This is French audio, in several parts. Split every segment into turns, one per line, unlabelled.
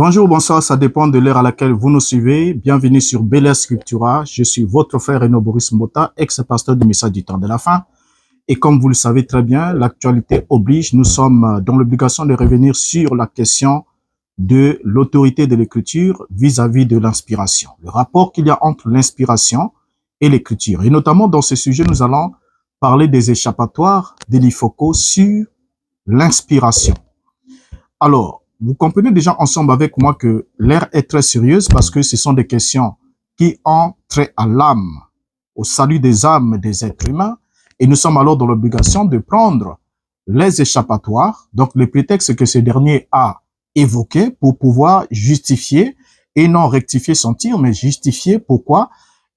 Bonjour, bonsoir, ça dépend de l'heure à laquelle vous nous suivez. Bienvenue sur Bel Air Scriptura. Je suis votre frère Renaud Boris Mbota, ex-pasteur du Message du Temps de la Fin. Et comme vous le savez très bien, l'actualité oblige, nous sommes dans l'obligation de revenir sur la question de l'autorité de l'écriture vis-à-vis de l'inspiration. Le rapport qu'il y a entre l'inspiration et l'écriture. Et notamment dans ce sujet, nous allons parler des échappatoires d'Elie Foucault sur l'inspiration. Alors, vous comprenez déjà ensemble avec moi que l'ère est très sérieuse parce que ce sont des questions qui ont trait à l'âme, au salut des âmes des êtres humains. Et nous sommes alors dans l'obligation de prendre les échappatoires, donc les prétextes que ce dernier a évoqués pour pouvoir justifier et non rectifier son tir, mais justifier pourquoi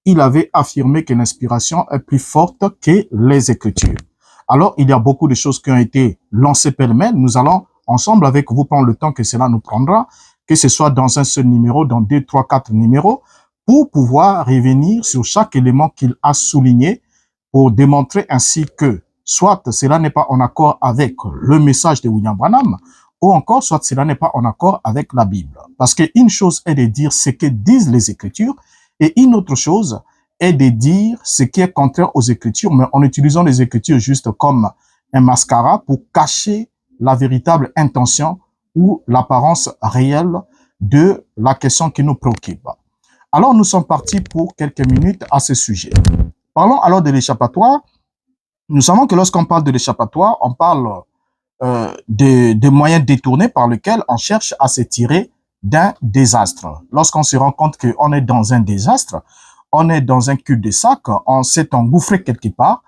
il avait affirmé que l'inspiration est plus forte que les Écritures. Alors, il y a beaucoup de choses qui ont été lancées pêle-mêle. Nous allons ensemble avec vous prendre le temps que cela nous prendra, que ce soit dans un seul numéro, dans 2, 3, 4 numéros, pour pouvoir revenir sur chaque élément qu'il a souligné pour démontrer ainsi que soit cela n'est pas en accord avec le message de William Branham, ou encore soit cela n'est pas en accord avec la Bible. Parce qu'une chose est de dire ce que disent les Écritures, et une autre chose est de dire ce qui est contraire aux Écritures, mais en utilisant les Écritures juste comme un mascara pour cacher la véritable intention ou l'apparence réelle de la question qui nous préoccupe. Alors, nous sommes partis pour quelques minutes à ce sujet. Parlons alors de l'échappatoire. Nous savons que lorsqu'on parle de l'échappatoire, on parle des moyens détournés par lesquels on cherche à se tirer d'un désastre. Lorsqu'on se rend compte qu'on est dans un désastre, on est dans un cul-de-sac, on s'est engouffré quelque part,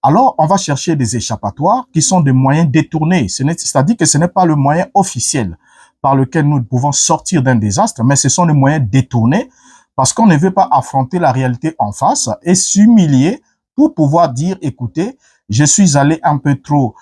alors on va chercher des échappatoires qui sont des moyens détournés. C'est-à-dire que ce n'est pas le moyen officiel par lequel nous pouvons sortir d'un désastre, mais ce sont des moyens détournés parce qu'on ne veut pas affronter la réalité en face et s'humilier pour pouvoir dire, écoutez, je suis allé un peu trop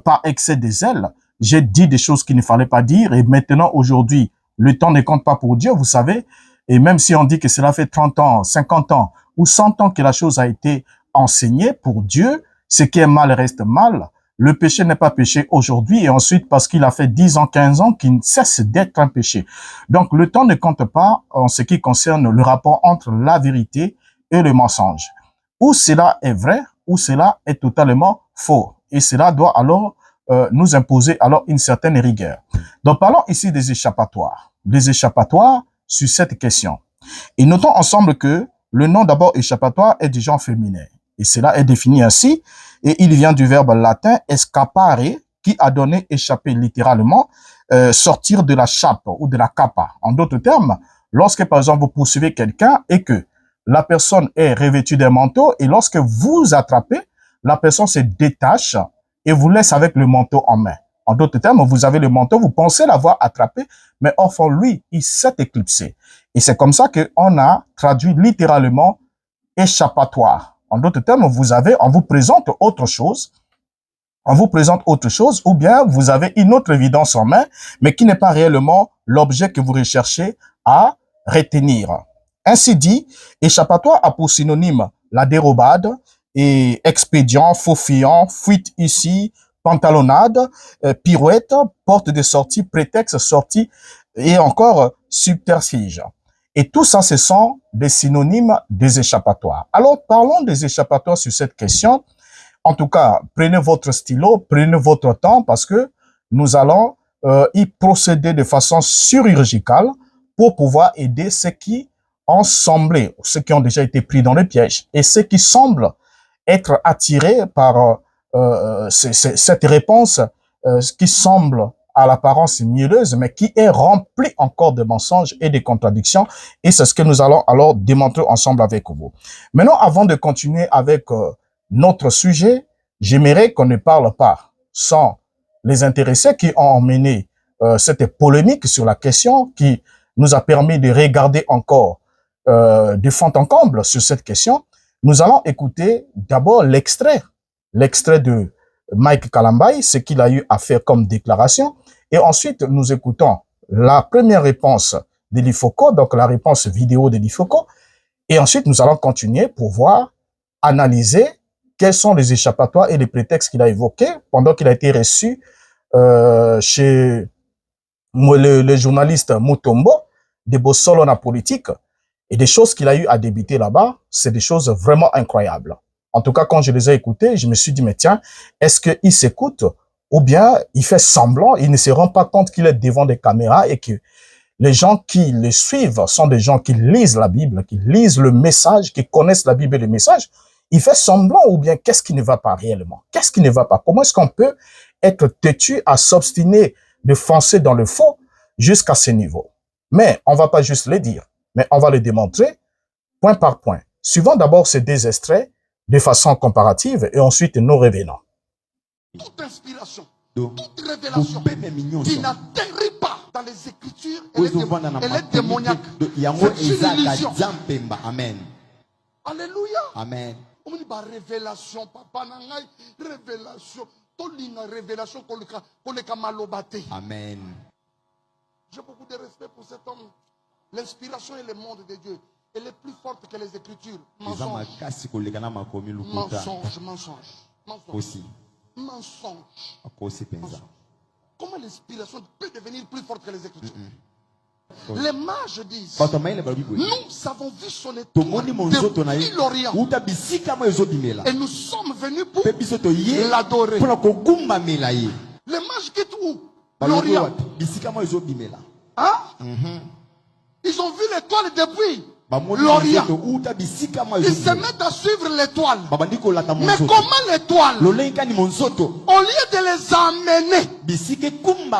par excès de zèle, j'ai dit des choses qu'il ne fallait pas dire et maintenant, aujourd'hui, le temps ne compte pas pour Dieu, vous savez, et même si on dit que cela fait 30 ans, 50 ans ou 100 ans que la chose a été enseignée pour Dieu, ce qui est mal reste mal. Le péché n'est pas péché aujourd'hui et ensuite parce qu'il a fait 10 ans, 15 ans qu'il ne cesse d'être un péché. Donc le temps ne compte pas en ce qui concerne le rapport entre la vérité et le mensonge. Ou cela est vrai, ou cela est totalement faux. Et cela doit alors nous imposer alors une certaine rigueur. Donc parlons ici des échappatoires. Les échappatoires sur cette question. Et notons ensemble que le nom d'abord échappatoire est du genre féminin. Et cela est défini ainsi. Et il vient du verbe latin escapare, qui a donné échapper littéralement, sortir de la chape ou de la capa. En d'autres termes, lorsque par exemple vous poursuivez quelqu'un et que la personne est revêtue d'un manteau et lorsque vous attrapez, la personne se détache et vous laisse avec le manteau en main. En d'autres termes, vous avez le manteau, vous pensez l'avoir attrapé, mais enfin lui, il s'est éclipsé. Et c'est comme ça qu'on a traduit littéralement échappatoire. En d'autres termes, on vous présente autre chose, ou bien vous avez une autre évidence en main, mais qui n'est pas réellement l'objet que vous recherchez à retenir. Ainsi dit, échappatoire a pour synonyme la dérobade et expédient, faux-fuyant, fuite ici, pantalonnade, pirouette, porte de sortie, prétexte, sortie et encore subterfuge. Et tout ça, ce sont des synonymes des échappatoires. Alors, parlons des échappatoires sur cette question. En tout cas, prenez votre stylo, prenez votre temps parce que nous allons y procéder de façon chirurgicale pour pouvoir aider ceux qui ont semblé, ceux qui ont déjà été pris dans le piège et ceux qui semblent être attirés par cette réponse qui semble à l'apparence mielleuse, mais qui est remplie encore de mensonges et de contradictions. Et c'est ce que nous allons alors démontrer ensemble avec vous. Maintenant, avant de continuer avec notre sujet, j'aimerais qu'on ne parle pas sans les intéressés qui ont mené cette polémique sur la question, qui nous a permis de regarder encore de fond en comble sur cette question. Nous allons écouter d'abord l'extrait de Mike Kalambay, ce qu'il a eu à faire comme déclaration, et ensuite nous écoutons la première réponse d'Elie Foucault, donc la réponse vidéo d'Elie Foucault, et ensuite nous allons continuer pour voir, analyser quels sont les échappatoires et les prétextes qu'il a évoqués pendant qu'il a été reçu chez le journaliste Mutombo, de Bossolo en politique, et des choses qu'il a eu à débiter là-bas, c'est des choses vraiment incroyables. En tout cas, quand je les ai écoutés, je me suis dit, mais tiens, est-ce qu'il s'écoute ou bien il fait semblant, il ne se rend pas compte qu'il est devant des caméras et que les gens qui le suivent sont des gens qui lisent la Bible, qui lisent le message, qui connaissent la Bible et le message. Il fait semblant ou bien qu'est-ce qui ne va pas réellement? Qu'est-ce qui ne va pas? Comment est-ce qu'on peut être têtu à s'obstiner de foncer dans le faux jusqu'à ce niveau? Mais on va pas juste le dire, mais on va le démontrer point par point. Suivons d'abord ces deux extraits de façon comparative et ensuite nous revenons.
Toute inspiration, toute révélation qui n'atterrit pas dans les Écritures, elle est démoniaque. C'est une illusion.
Amen.
Alléluia.
Amen.
On me dit, révélation, papa, révélation. Révélation
Amen.
J'ai beaucoup de respect pour cet homme. L'inspiration et le monde de Dieu, elle est plus forte que les Écritures. Mensonge. Mensonge. Comment l'inspiration peut devenir plus forte que les Écritures? Les mages disent, nous avons vu son étoile depuis l'Orient et nous sommes venus pour l'adorer. Les mages quittent où? L'Orient. Hein? Ils ont vu l'étoile depuis l'Orient. Ils se mettent à suivre l'étoile. Mais comment l'étoile, au lieu de les amener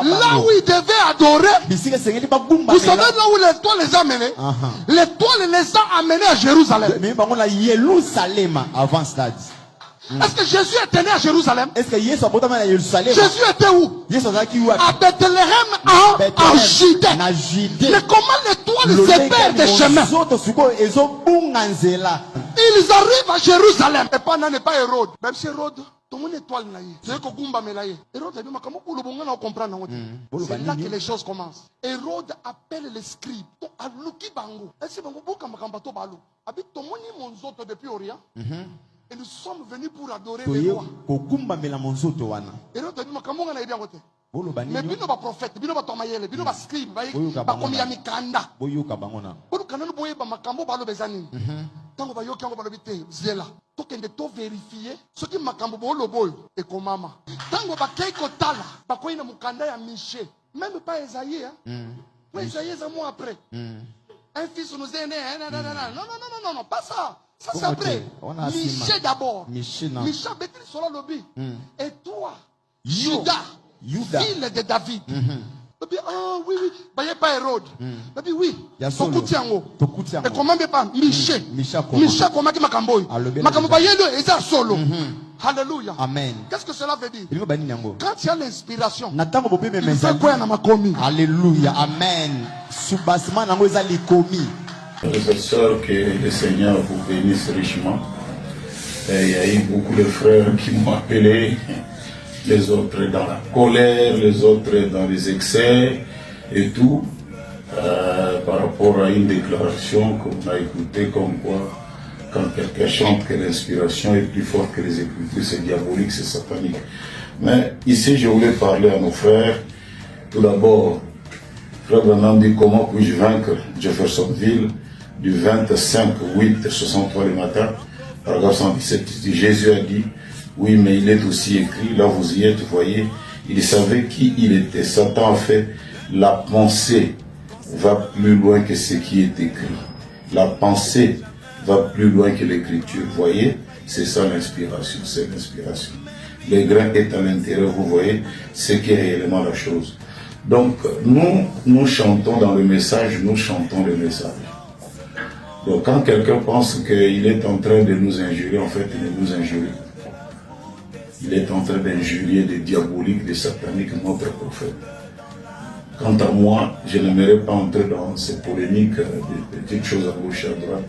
là où ils devaient adorer, vous savez là où l'étoile les a amenés? L'étoile les a amenés à Jérusalem. Est-ce que Jésus était né à Jérusalem? Jésus était où? À Bethléem, en Judée. Mais comment l'étoile se perd des chemins? Ils arrivent à Jérusalem. Et pendant n'est pas Hérode. Même si Hérode, tout le monde étoile là. C'est que Gumba Melaye. Hérode a dit, comment pour le bon on comprend? C'est là que les choses commencent. Hérode appelle les scribes. À Luki Bango. Est-ce que Bango Bokambakambato Balou? Habite tout le monde monzote depuis Orient. Et nous sommes venus pour adorer les rois. Et nous avons dit, mais bino ba prophète, bino ba tomayele, bino ba scribe, ba komi ya mikanda. Bino kananu boye ba makambo ba lo bezani. Tango ba yoki yango ba lo bite zela. Tokende to vérifier ce qui makambo bo lo boyo e komama. Tango ba kei kotala, ba koina mukanda ya Miché. Même pas Esaïe hein. Mais Esaïe c'est moi après. Un fils nous est né. Non, pas ça. Ça c'est après. Miché d'abord. Miché Béthil sur le lobby. Et toi, Judas, fille de David. Ah oui, bah il n'y a pas Hérode. Oui, Tokutiango. Et comment pas Miché comment qui Makamboy. Makamboy est un solo. Alléluia.
Amen.
Qu'est-ce que cela veut dire? Quand il y a l'inspiration, il fait quoi dans ma commis?
Alléluia. Amen. Soubassement nango ezali komi.
Frères et sœurs, que le Seigneur vous bénisse richement. Et il y a eu beaucoup de frères qui m'ont appelé, les autres dans la colère, les autres dans les excès et tout, par rapport à une déclaration qu'on a écoutée comme quoi, quand quelqu'un chante que l'inspiration est plus forte que les Écritures, c'est diabolique, c'est satanique. Mais ici, je voulais parler à nos frères. Tout d'abord, Frère Branham dit comment puis-je vaincre Jeffersonville du 25/8/63 le matin, paragraphe 117. Jésus a dit, oui, mais il est aussi écrit, là vous y êtes, vous voyez, il savait qui il était. Satan a fait, la pensée va plus loin que ce qui est écrit. La pensée va plus loin que l'écriture. Vous voyez, c'est ça l'inspiration, c'est l'inspiration. Le grain est à l'intérieur, vous voyez, c'est qui est réellement la chose. Donc, nous chantons dans le message, nous chantons le message. Donc, quand quelqu'un pense qu'il est en train de nous injurier, en fait, il nous injurie. Il est en train d'injurier des diaboliques, des sataniques, notre prophète. Quant à moi, je n'aimerais pas entrer dans ces polémiques, des petites choses à gauche et à droite,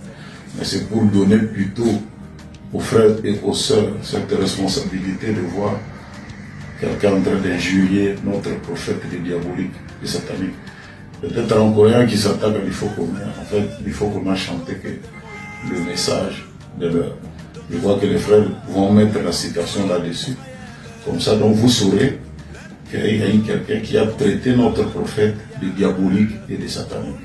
mais c'est pour donner plutôt aux frères et aux sœurs cette responsabilité de voir quelqu'un en train d'injurier notre prophète, des diaboliques, des sataniques. Peut-être un Coréen qui s'attaque à l'Ifo-Commun. En fait, l'Ifo-Commun chanter que le message de leur. Je vois que les frères vont mettre la citation là-dessus. Comme ça, donc vous saurez qu'il y a quelqu'un qui a traité notre prophète de diabolique et de satanique.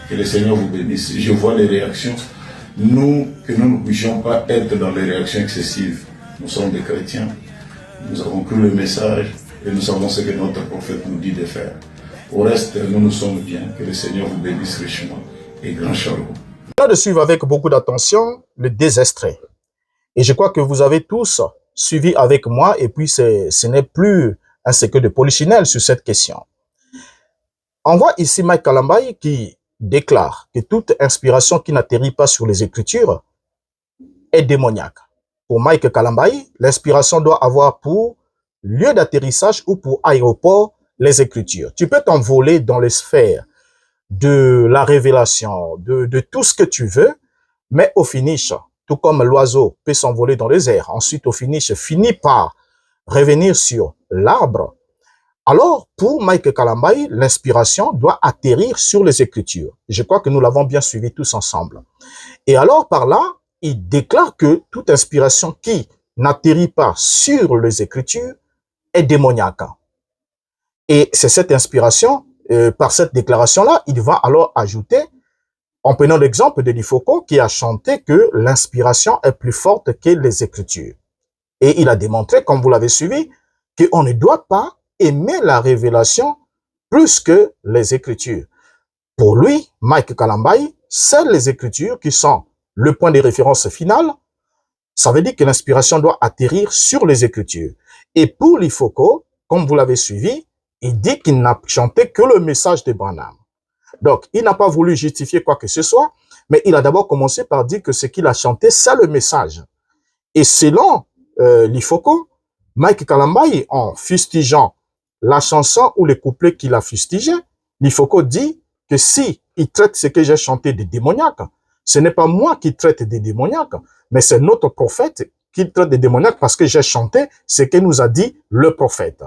Que le Seigneur vous bénisse. Je vois les réactions. Nous, que nous ne puissions pas être dans les réactions excessives. Nous sommes des chrétiens. Nous avons cru le message et nous savons ce que notre prophète nous dit de faire. Au reste, nous sommes bien. Que le Seigneur vous bénisse richement et grand shalom.
De suivre avec beaucoup d'attention le désextrait. Et je crois que vous avez tous suivi avec moi et puis ce n'est plus un secret de polichinelle sur cette question. On voit ici Mike Kalambay qui déclare que toute inspiration qui n'atterrit pas sur les Écritures est démoniaque. Pour Mike Kalambay, l'inspiration doit avoir pour lieu d'atterrissage ou pour aéroport les Écritures. Tu peux t'envoler dans les sphères de la révélation, de tout ce que tu veux, mais au finish, tout comme l'oiseau peut s'envoler dans les airs, ensuite au finish finit par revenir sur l'arbre. Alors, pour Mike Kalambay, l'inspiration doit atterrir sur les Écritures. Je crois que nous l'avons bien suivi tous ensemble. Et alors, par là, il déclare que toute inspiration qui n'atterrit pas sur les Écritures est démoniaque. Et c'est cette inspiration, par cette déclaration-là, il va alors ajouter, en prenant l'exemple de Lifoko, qui a chanté que l'inspiration est plus forte que les Écritures. Et il a démontré, comme vous l'avez suivi, qu'on ne doit pas aimer la révélation plus que les Écritures. Pour lui, Mike Kalambay, seules les Écritures qui sont le point de référence final. Ça veut dire que l'inspiration doit atterrir sur les Écritures. Et pour Lifoko, comme vous l'avez suivi, il dit qu'il n'a chanté que le message de Branham. Donc, il n'a pas voulu justifier quoi que ce soit, mais il a d'abord commencé par dire que ce qu'il a chanté, c'est le message. Et selon Lifoko, Mike Kalambay, en fustigeant la chanson ou les couplets qu'il a fustigés, Lifoko dit que si il traite ce que j'ai chanté de démoniaque, ce n'est pas moi qui traite des démoniaques, mais c'est notre prophète qui traite des démoniaques parce que j'ai chanté ce que nous a dit le prophète.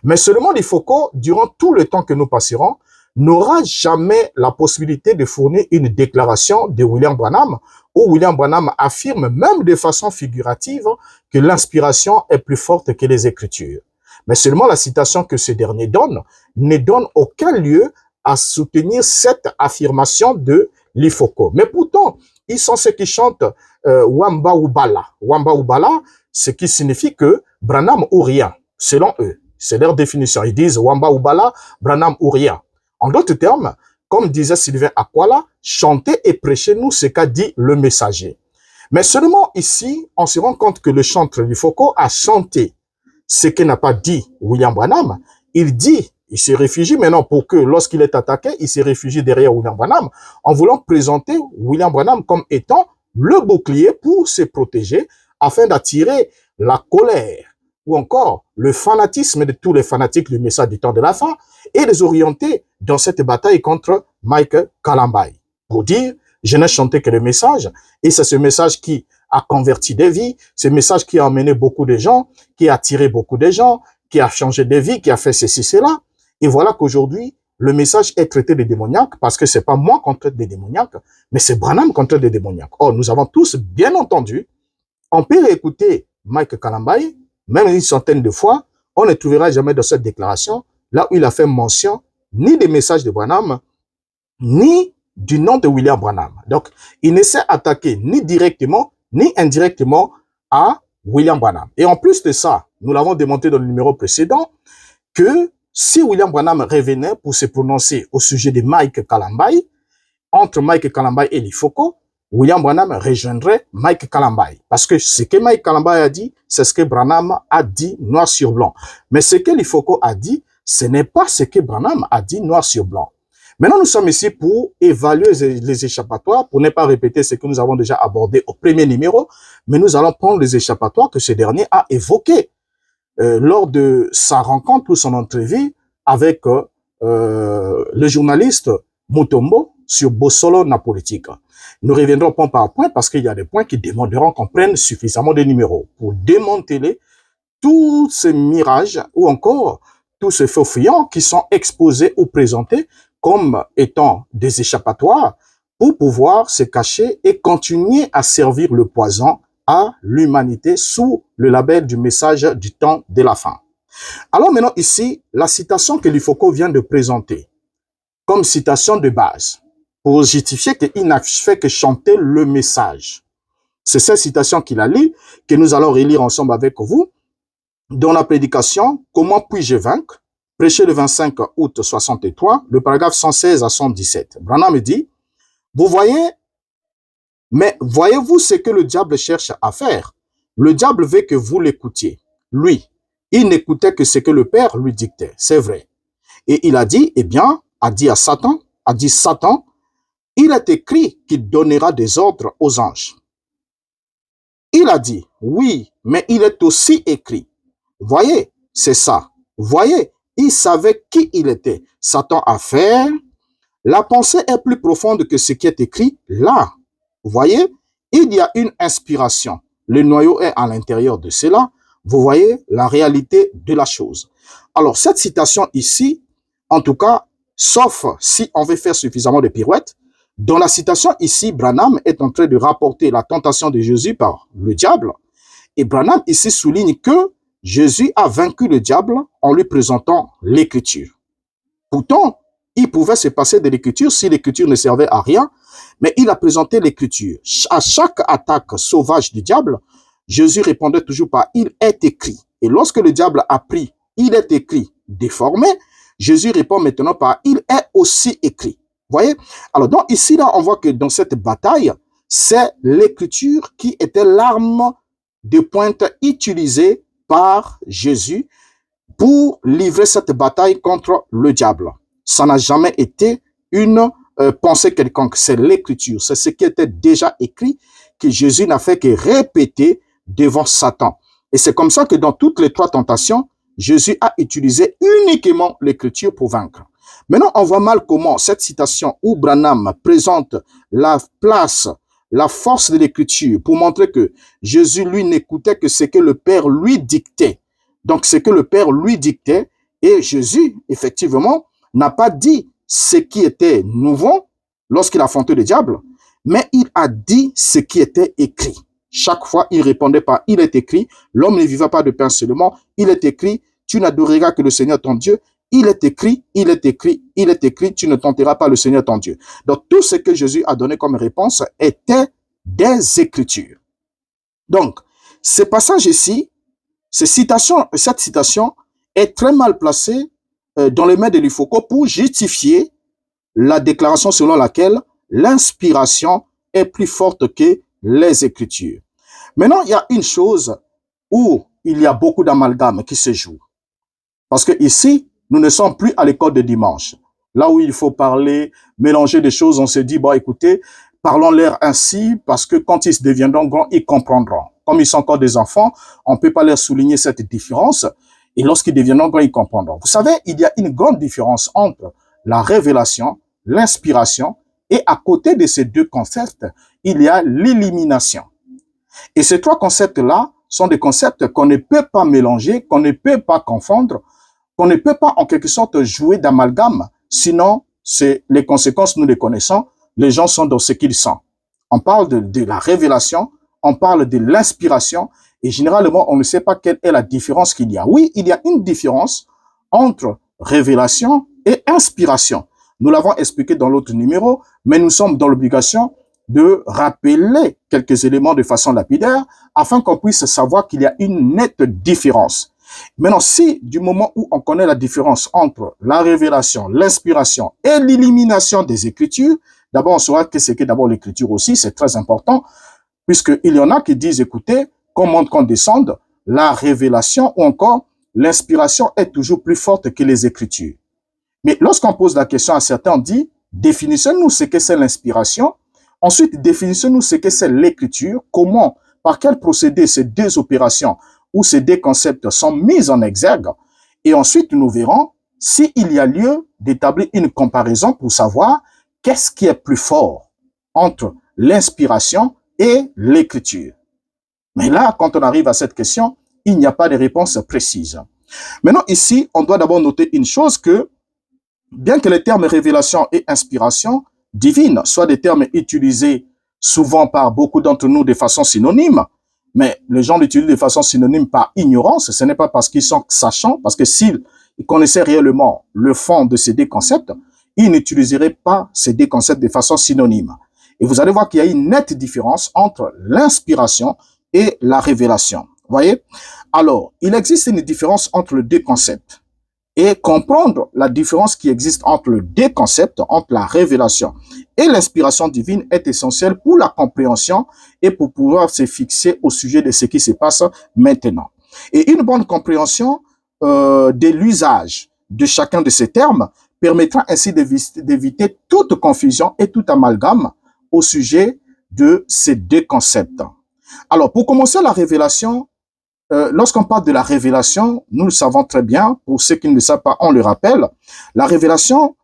Mais seulement Lifoko, durant tout le temps que nous passerons, n'aura jamais la possibilité de fournir une déclaration de William Branham, où William Branham affirme même de façon figurative que l'inspiration est plus forte que les Écritures. Mais seulement la citation que ce dernier donne ne donne aucun lieu à soutenir cette affirmation de Lifoko. Mais pourtant, ils sont ceux qui chantent Wamba Ubala. Wamba Ubala, ce qui signifie que Branham ou rien, selon eux. C'est leur définition. Ils disent Wamba Ubala, Branham ou rien. En d'autres termes, comme disait Sylvain Aquala, chanter et prêcher nous ce qu'a dit le messager. Mais seulement ici, on se rend compte que le chanteur Lifoko a chanté ce que n'a pas dit William Branham. Il dit, il se réfugie maintenant pour que lorsqu'il est attaqué, il se réfugie derrière William Branham en voulant présenter William Branham comme étant le bouclier pour se protéger afin d'attirer la colère ou encore le fanatisme de tous les fanatiques du message du temps de la fin et les orienter dans cette bataille contre Mike Kalambay. Pour dire, je n'ai chanté que le message et c'est ce message qui a converti des vies, ce message qui a amené beaucoup de gens, qui a attiré beaucoup de gens, qui a changé des vies, qui a fait ceci, cela. Et voilà qu'aujourd'hui, le message est traité des démoniaques parce que c'est pas moi qu'on traite des démoniaques, mais c'est Branham qu'on traite des démoniaques. Or, nous avons tous bien entendu, on peut écouter Mike Kalambay, même une centaine de fois, on ne trouvera jamais dans cette déclaration, là où il a fait mention ni des messages de Branham, ni du nom de William Branham. Donc, il ne s'est attaqué ni directement, ni indirectement à William Branham. Et en plus de ça, nous l'avons démontré dans le numéro précédent, que si William Branham revenait pour se prononcer au sujet de Mike Kalambay, entre Mike Kalambay et Lifoko, William Branham rejoindrait Mike Kalambay. Parce que ce que Mike Kalambay a dit, c'est ce que Branham a dit noir sur blanc. Mais ce que Lifoko a dit, ce n'est pas ce que Branham a dit noir sur blanc. Maintenant, nous sommes ici pour évaluer les échappatoires, pour ne pas répéter ce que nous avons déjà abordé au premier numéro, mais nous allons prendre les échappatoires que ce dernier a évoqués lors de sa rencontre ou son entrevue avec le journaliste Mutombo sur Bossolo Napolitique. Nous reviendrons point par point parce qu'il y a des points qui demanderont qu'on prenne suffisamment de numéros pour démanteler tous ces mirages ou encore tous ces faux fuyants qui sont exposés ou présentés comme étant des échappatoires pour pouvoir se cacher et continuer à servir le poison à l'humanité sous le label du message du temps de la fin. Alors maintenant ici, la citation que Lifoko vient de présenter comme citation de base pour justifier qu'il n'a fait que chanter le message. C'est cette citation qu'il a lue que nous allons relire ensemble avec vous dans la prédication « Comment puis-je vaincre ?» prêché le 25 août 63, le paragraphe 116 à 117. Branham dit « Vous voyez, mais voyez-vous ce que le diable cherche à faire? Le diable veut que vous l'écoutiez. Lui, il n'écoutait que ce que le Père lui dictait. C'est vrai. Et il a dit, eh bien, a dit Satan, il est écrit qu'il donnera des ordres aux anges. Il a dit, oui, mais il est aussi écrit. Voyez, c'est ça. Voyez, il savait qui il était. Satan a fait. La pensée est plus profonde que ce qui est écrit là. Voyez, il y a une inspiration. Le noyau est à l'intérieur de cela. Vous voyez la réalité de la chose. Alors, cette citation ici, en tout cas, sauf si on veut faire suffisamment de pirouettes, dans la citation ici, Branham est en train de rapporter la tentation de Jésus par le diable. Et Branham ici souligne que Jésus a vaincu le diable en lui présentant l'écriture. Pourtant, il pouvait se passer de l'écriture si l'écriture ne servait à rien, mais il a présenté l'écriture. À chaque attaque sauvage du diable, Jésus répondait toujours par « il est écrit ». Et lorsque le diable a pris « il est écrit » déformé, Jésus répond maintenant par « il est aussi écrit ». Voyez? Alors donc ici, là, on voit que dans cette bataille, c'est l'écriture qui était l'arme de pointe utilisée par Jésus pour livrer cette bataille contre le diable. Ça n'a jamais été une pensée quelconque, c'est l'écriture, c'est ce qui était déjà écrit que Jésus n'a fait que répéter devant Satan. Et c'est comme ça que dans toutes les trois tentations, Jésus a utilisé uniquement l'écriture pour vaincre. Maintenant, on voit mal comment cette citation où Branham présente la place, la force de l'écriture pour montrer que Jésus, lui, n'écoutait que ce que le Père lui dictait. Donc, ce que le Père lui dictait, et Jésus, effectivement, n'a pas dit ce qui était nouveau lorsqu'il affrontait le diable, mais il a dit ce qui était écrit. Chaque fois, il répondait par « il est écrit », l'homme ne vivra pas de pain seulement, il est écrit, tu n'adoreras que le Seigneur ton Dieu, il est écrit, il est écrit, il est écrit, tu ne tenteras pas le Seigneur ton Dieu. Donc, tout ce que Jésus a donné comme réponse était des Écritures. Donc, ce passage ici, cette citation est très mal placée dans les mains de Lifoko pour justifier la déclaration selon laquelle l'inspiration est plus forte que les Écritures. Maintenant, il y a une chose où il y a beaucoup d'amalgame qui se joue. Parce que ici, nous ne sommes plus à l'école de dimanche. Là où il faut parler, mélanger des choses, on se dit, bon, écoutez, parlons-leur ainsi, parce que quand ils deviendront grands, ils comprendront. Comme ils sont encore des enfants, on ne peut pas leur souligner cette différence. Et lorsqu'ils deviendront grands, ils comprendront. Vous savez, il y a une grande différence entre la révélation, l'inspiration, et à côté de ces deux concepts, il y a l'illumination. Et ces trois concepts-là sont des concepts qu'on ne peut pas mélanger, qu'on ne peut pas confondre, qu'on ne peut pas en quelque sorte jouer d'amalgame, sinon les conséquences, nous les connaissons, les gens sont dans ce qu'ils sont. On parle de la révélation, on parle de l'inspiration, et généralement, on ne sait pas quelle est la différence qu'il y a. Oui, il y a une différence entre révélation et inspiration. Nous l'avons expliqué dans l'autre numéro, mais nous sommes dans l'obligation de rappeler quelques éléments de façon lapidaire afin qu'on puisse savoir qu'il y a une nette différence. Maintenant, si du moment où on connaît la différence entre la révélation, l'inspiration et l'illumination des Écritures, d'abord on saura que c'est que d'abord l'Écriture aussi, c'est très important, puisqu'il y en a qui disent, écoutez, qu'on monte, qu'on descende, la révélation ou encore l'inspiration est toujours plus forte que les Écritures. Mais lorsqu'on pose la question à certains, on dit, définissez-nous ce que c'est l'inspiration. Ensuite, définissez-nous ce que c'est l'écriture, comment, par quel procédé ces deux opérations ou ces deux concepts sont mis en exergue. Et ensuite, nous verrons s'il y a lieu d'établir une comparaison pour savoir qu'est-ce qui est plus fort entre l'inspiration et l'écriture. Mais là, quand on arrive à cette question, il n'y a pas de réponse précise. Maintenant, ici, on doit d'abord noter une chose que, bien que les termes révélation et inspiration divine soient des termes utilisés souvent par beaucoup d'entre nous de façon synonyme, Mais les gens l'utilisent de façon synonyme par ignorance. Ce n'est pas parce qu'ils sont sachants, parce que s'ils connaissaient réellement le fond de ces deux concepts, ils n'utiliseraient pas ces deux concepts de façon synonyme. Et vous allez voir qu'il y a une nette différence entre l'inspiration et la révélation. Vous voyez? Alors, il existe une différence entre les deux concepts. Et comprendre la différence qui existe entre les deux concepts, entre la révélation et l'inspiration divine, est essentiel pour la compréhension et pour pouvoir se fixer au sujet de ce qui se passe maintenant. Et une bonne compréhension de l'usage de chacun de ces termes permettra ainsi d'éviter toute confusion et tout amalgame au sujet de ces deux concepts. Alors, pour commencer la révélation, lorsqu'on parle de la révélation, nous le savons très bien, pour ceux qui ne le savent pas, on le rappelle, la révélation,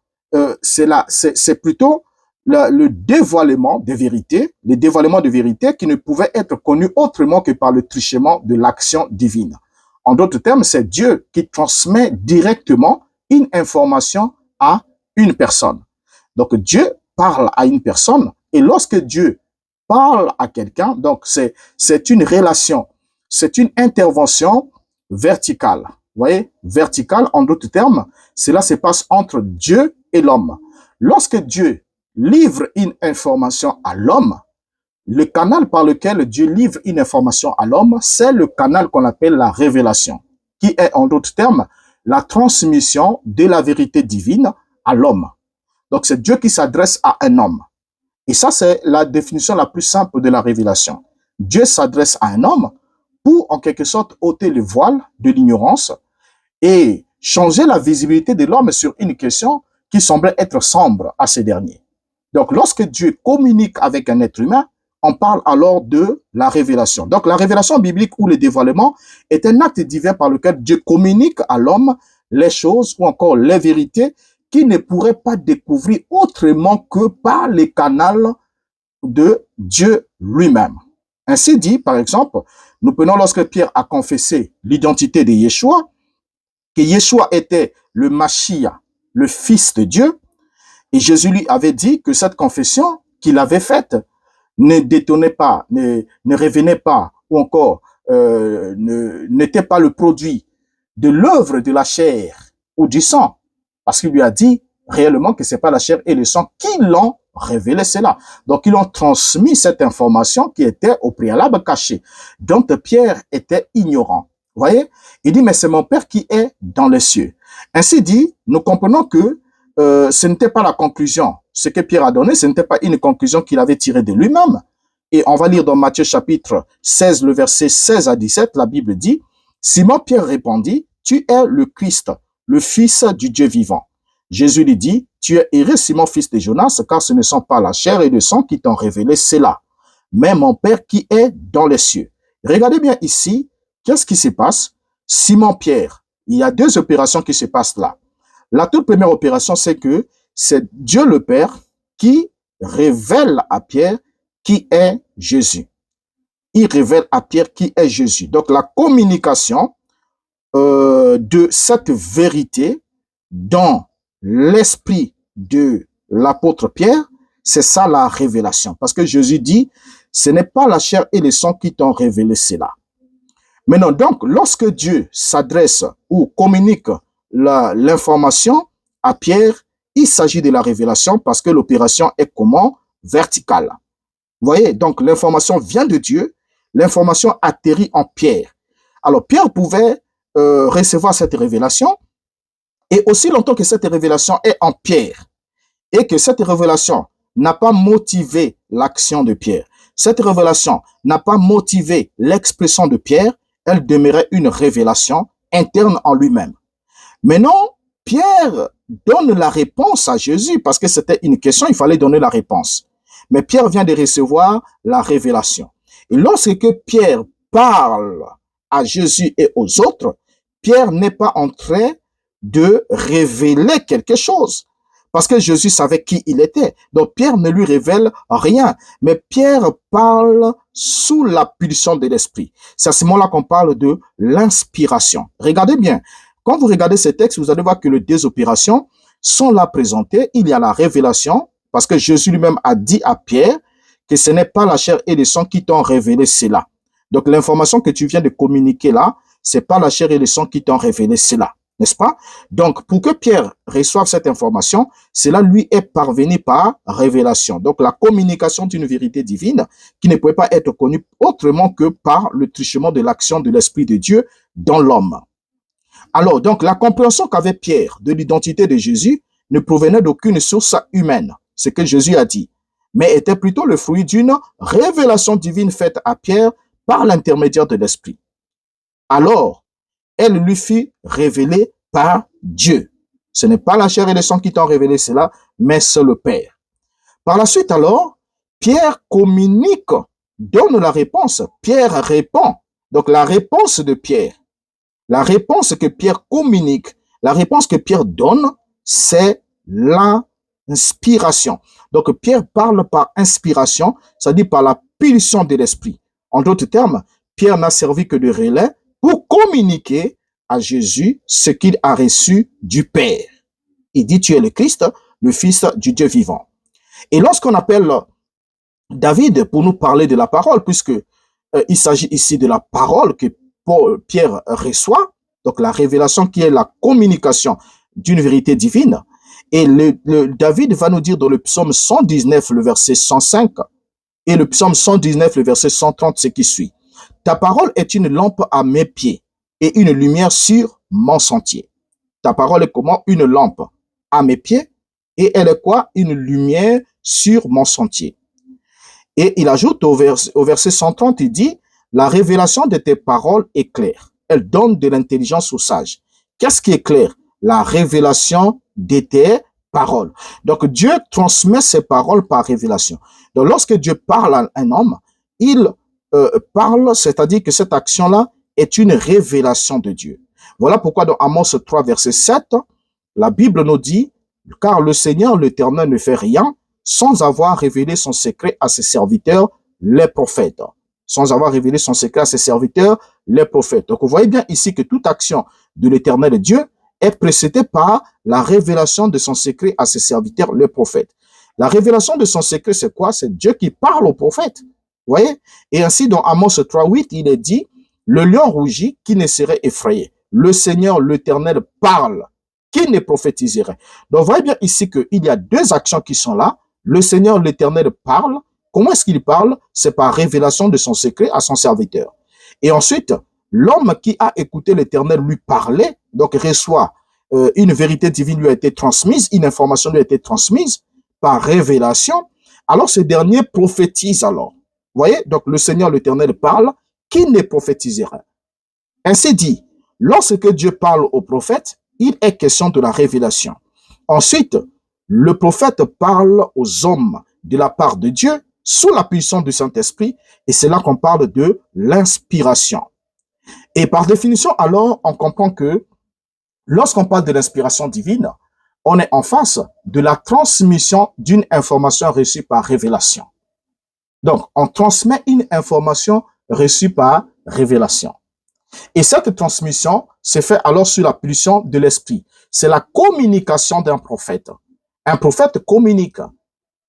c'est plutôt le dévoilement des vérités, les dévoilements de vérités qui ne pouvaient être connus autrement que par le truchement de l'action divine. En d'autres termes, c'est Dieu qui transmet directement une information à une personne. Donc Dieu parle à une personne, et lorsque Dieu parle à quelqu'un, donc c'est une relation. C'est une intervention verticale. Vous voyez, verticale, en d'autres termes, cela se passe entre Dieu et l'homme. Lorsque Dieu livre une information à l'homme, le canal par lequel Dieu livre une information à l'homme, c'est le canal qu'on appelle la révélation, qui est, en d'autres termes, la transmission de la vérité divine à l'homme. Donc, c'est Dieu qui s'adresse à un homme. Et ça, c'est la définition la plus simple de la révélation. Dieu s'adresse à un homme pour, en quelque sorte, ôter le voile de l'ignorance et changer la visibilité de l'homme sur une question qui semblait être sombre à ces derniers. Donc, lorsque Dieu communique avec un être humain, on parle alors de la révélation. Donc, la révélation biblique ou le dévoilement est un acte divin par lequel Dieu communique à l'homme les choses ou encore les vérités qu'il ne pourrait pas découvrir autrement que par les canaux de Dieu lui-même. Ainsi dit, par exemple, nous prenons lorsque Pierre a confessé l'identité de Yeshua, que Yeshua était le Mashiach, le Fils de Dieu, et Jésus lui avait dit que cette confession qu'il avait faite ne détonnait pas, ne revenait pas, ou encore n'était pas le produit de l'œuvre de la chair ou du sang, parce qu'il lui a dit réellement que c'est pas la chair et le sang qui l'ont révélé cela. Donc, ils ont transmis cette information qui était au préalable cachée, dont Pierre était ignorant. Vous voyez? Il dit, mais c'est mon Père qui est dans les cieux. Ainsi dit, nous comprenons que ce n'était pas la conclusion. Ce que Pierre a donné, ce n'était pas une conclusion qu'il avait tirée de lui-même. Et on va lire dans Matthieu chapitre 16, le verset 16 à 17, la Bible dit, Simon Pierre répondit, tu es le Christ, le Fils du Dieu vivant. Jésus lui dit, tu es heureux, Simon, fils de Jonas, car ce ne sont pas la chair et le sang qui t'ont révélé cela, mais mon Père qui est dans les cieux. Regardez bien ici, qu'est-ce qui se passe? Simon Pierre, il y a deux opérations qui se passent là. La toute première opération, c'est que c'est Dieu le Père qui révèle à Pierre qui est Jésus. Il révèle à Pierre qui est Jésus. Donc la communication de cette vérité dans l'esprit de l'apôtre Pierre, c'est ça la révélation. Parce que Jésus dit, ce n'est pas la chair et le sang qui t'ont révélé cela. Maintenant, donc, lorsque Dieu s'adresse ou communique l'information à Pierre, il s'agit de la révélation parce que l'opération est comment? Verticale. Vous voyez, donc l'information vient de Dieu, l'information atterrit en Pierre. Alors, Pierre pouvait recevoir cette révélation, et aussi longtemps que cette révélation est en Pierre, et que cette révélation n'a pas motivé l'action de Pierre, cette révélation n'a pas motivé l'expression de Pierre, elle demeurait une révélation interne en lui-même. Maintenant, Pierre donne la réponse à Jésus, parce que c'était une question, il fallait donner la réponse. Mais Pierre vient de recevoir la révélation. Et lorsque Pierre parle à Jésus et aux autres, Pierre n'est pas en train de révéler quelque chose. Parce que Jésus savait qui il était. Donc Pierre ne lui révèle rien. Mais Pierre parle sous la pulsion de l'esprit. C'est à ce moment-là qu'on parle de l'inspiration. Regardez bien. Quand vous regardez ces textes, vous allez voir que les deux opérations sont là présentées. Il y a la révélation, parce que Jésus lui-même a dit à Pierre que ce n'est pas la chair et le sang qui t'ont révélé cela, Donc, l'information que tu viens de communiquer là, c'est pas la chair et le sang qui t'ont révélé cela, n'est-ce pas? Donc, pour que Pierre reçoive cette information, cela lui est parvenu par révélation. Donc, la communication d'une vérité divine qui ne pouvait pas être connue autrement que par le truchement de l'action de l'Esprit de Dieu dans l'homme. Alors, donc, la compréhension qu'avait Pierre de l'identité de Jésus ne provenait d'aucune source humaine, ce que Jésus a dit, mais était plutôt le fruit d'une révélation divine faite à Pierre par l'intermédiaire de l'Esprit. Alors, elle lui fut révélée par Dieu. Ce n'est pas la chair et le sang qui t'ont révélé cela, mais c'est le Père. Par la suite alors, Pierre communique, donne la réponse. Pierre répond. Donc la réponse de Pierre, la réponse que Pierre communique, la réponse que Pierre donne, c'est l'inspiration. Donc Pierre parle par inspiration, c'est-à-dire par la pulsion de l'esprit. En d'autres termes, Pierre n'a servi que de relais pour communiquer à Jésus ce qu'il a reçu du Père. Il dit, tu es le Christ, le Fils du Dieu vivant. Et lorsqu'on appelle David pour nous parler de la parole, puisque il s'agit ici de la parole que Pierre reçoit, donc la révélation qui est la communication d'une vérité divine, et David va nous dire dans le psaume 119, le verset 105, et le psaume 119, le verset 130, ce qui suit. Ta parole est une lampe à mes pieds et une lumière sur mon sentier. Ta parole est comment? Une lampe à mes pieds et elle est quoi? Une lumière sur mon sentier. Et il ajoute au verset 130, il dit, la révélation de tes paroles est claire. Elle donne de l'intelligence aux sages. Qu'est-ce qui est clair? La révélation de tes paroles. Donc Dieu transmet ses paroles par révélation. Donc lorsque Dieu parle à un homme, il parle, c'est-à-dire que cette action-là est une révélation de Dieu. Voilà pourquoi dans Amos 3, verset 7, la Bible nous dit, car le Seigneur, l'Éternel, ne fait rien sans avoir révélé son secret à ses serviteurs, les prophètes. Sans avoir révélé son secret à ses serviteurs, les prophètes. Donc vous voyez bien ici que toute action de l'Éternel Dieu est précédée par la révélation de son secret à ses serviteurs, les prophètes. La révélation de son secret, c'est quoi? C'est Dieu qui parle aux prophètes. Vous voyez? Et ainsi, dans Amos 3.8, il est dit, le lion rougit, qui ne serait effrayé? Le Seigneur, l'Éternel, parle, qui ne prophétiserait? Donc, vous voyez bien ici qu'il y a deux actions qui sont là. Le Seigneur, l'Éternel, parle. Comment est-ce qu'il parle? C'est par révélation de son secret à son serviteur. Et ensuite, l'homme qui a écouté l'Éternel lui parler, donc reçoit une vérité divine lui a été transmise, une information lui a été transmise par révélation, alors ce dernier prophétise alors. Vous voyez, donc le Seigneur l'Éternel parle, qui ne prophétiserait? Ainsi dit, lorsque Dieu parle au prophète, il est question de la révélation. Ensuite, le prophète parle aux hommes de la part de Dieu sous la puissance du Saint-Esprit, et c'est là qu'on parle de l'inspiration. Et par définition, alors, on comprend que lorsqu'on parle de l'inspiration divine, on est en face de la transmission d'une information reçue par révélation. Donc, on transmet une information reçue par révélation. Et cette transmission se fait alors sous la pulsion de l'esprit. C'est la communication d'un prophète. Un prophète communique.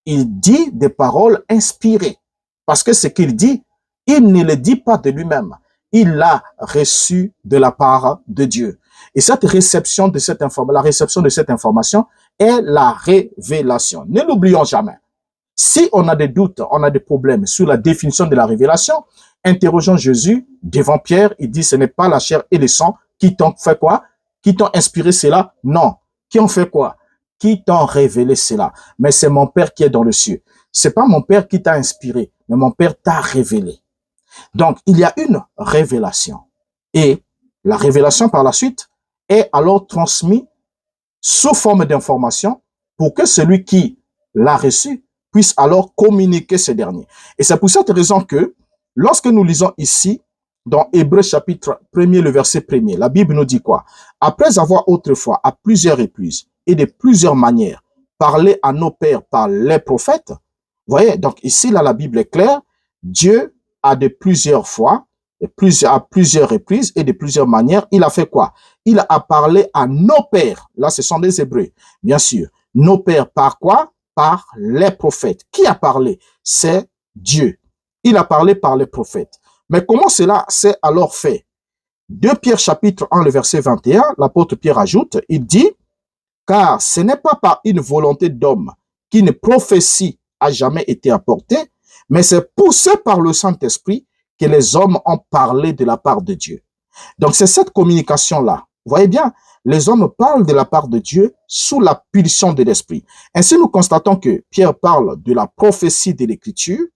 Il dit des paroles inspirées. Parce que ce qu'il dit, il ne le dit pas de lui-même. Il l'a reçu de la part de Dieu. Et cette réception de cette information, la réception de cette information est la révélation. Ne l'oublions jamais. Si on a des doutes, on a des problèmes sur la définition de la révélation, interrogeons Jésus devant Pierre. Il dit, ce n'est pas la chair et le sang qui t'ont fait quoi? Qui t'ont inspiré cela? Non. Qui ont fait quoi? Qui t'ont révélé cela? Mais c'est mon Père qui est dans le ciel. C'est pas mon Père qui t'a inspiré, mais mon Père t'a révélé. Donc, il y a une révélation. Et la révélation par la suite est alors transmise sous forme d'information pour que celui qui l'a reçu puisse alors communiquer ce dernier. Et c'est pour cette raison que lorsque nous lisons ici, dans Hébreux chapitre 1er, le verset 1er, la Bible nous dit quoi? Après avoir autrefois, à plusieurs reprises et de plusieurs manières, parlé à nos pères par les prophètes, vous voyez, donc ici, là, la Bible est claire, Dieu a de plusieurs fois, à plusieurs reprises et de plusieurs manières, il a fait quoi? Il a parlé à nos pères. Là, ce sont des Hébreux, bien sûr. Nos pères par quoi? Par les prophètes. Qui a parlé? C'est Dieu. Il a parlé par les prophètes. Mais comment cela s'est alors fait? 2 Pierre chapitre 1, le verset 21, l'apôtre Pierre ajoute, il dit, car ce n'est pas par une volonté d'homme qu'une prophétie a jamais été apportée, mais c'est poussé par le Saint-Esprit que les hommes ont parlé de la part de Dieu. Donc c'est cette communication-là. Vous voyez bien, les hommes parlent de la part de Dieu sous la pulsion de l'Esprit. Ainsi, nous constatons que Pierre parle de la prophétie de l'Écriture,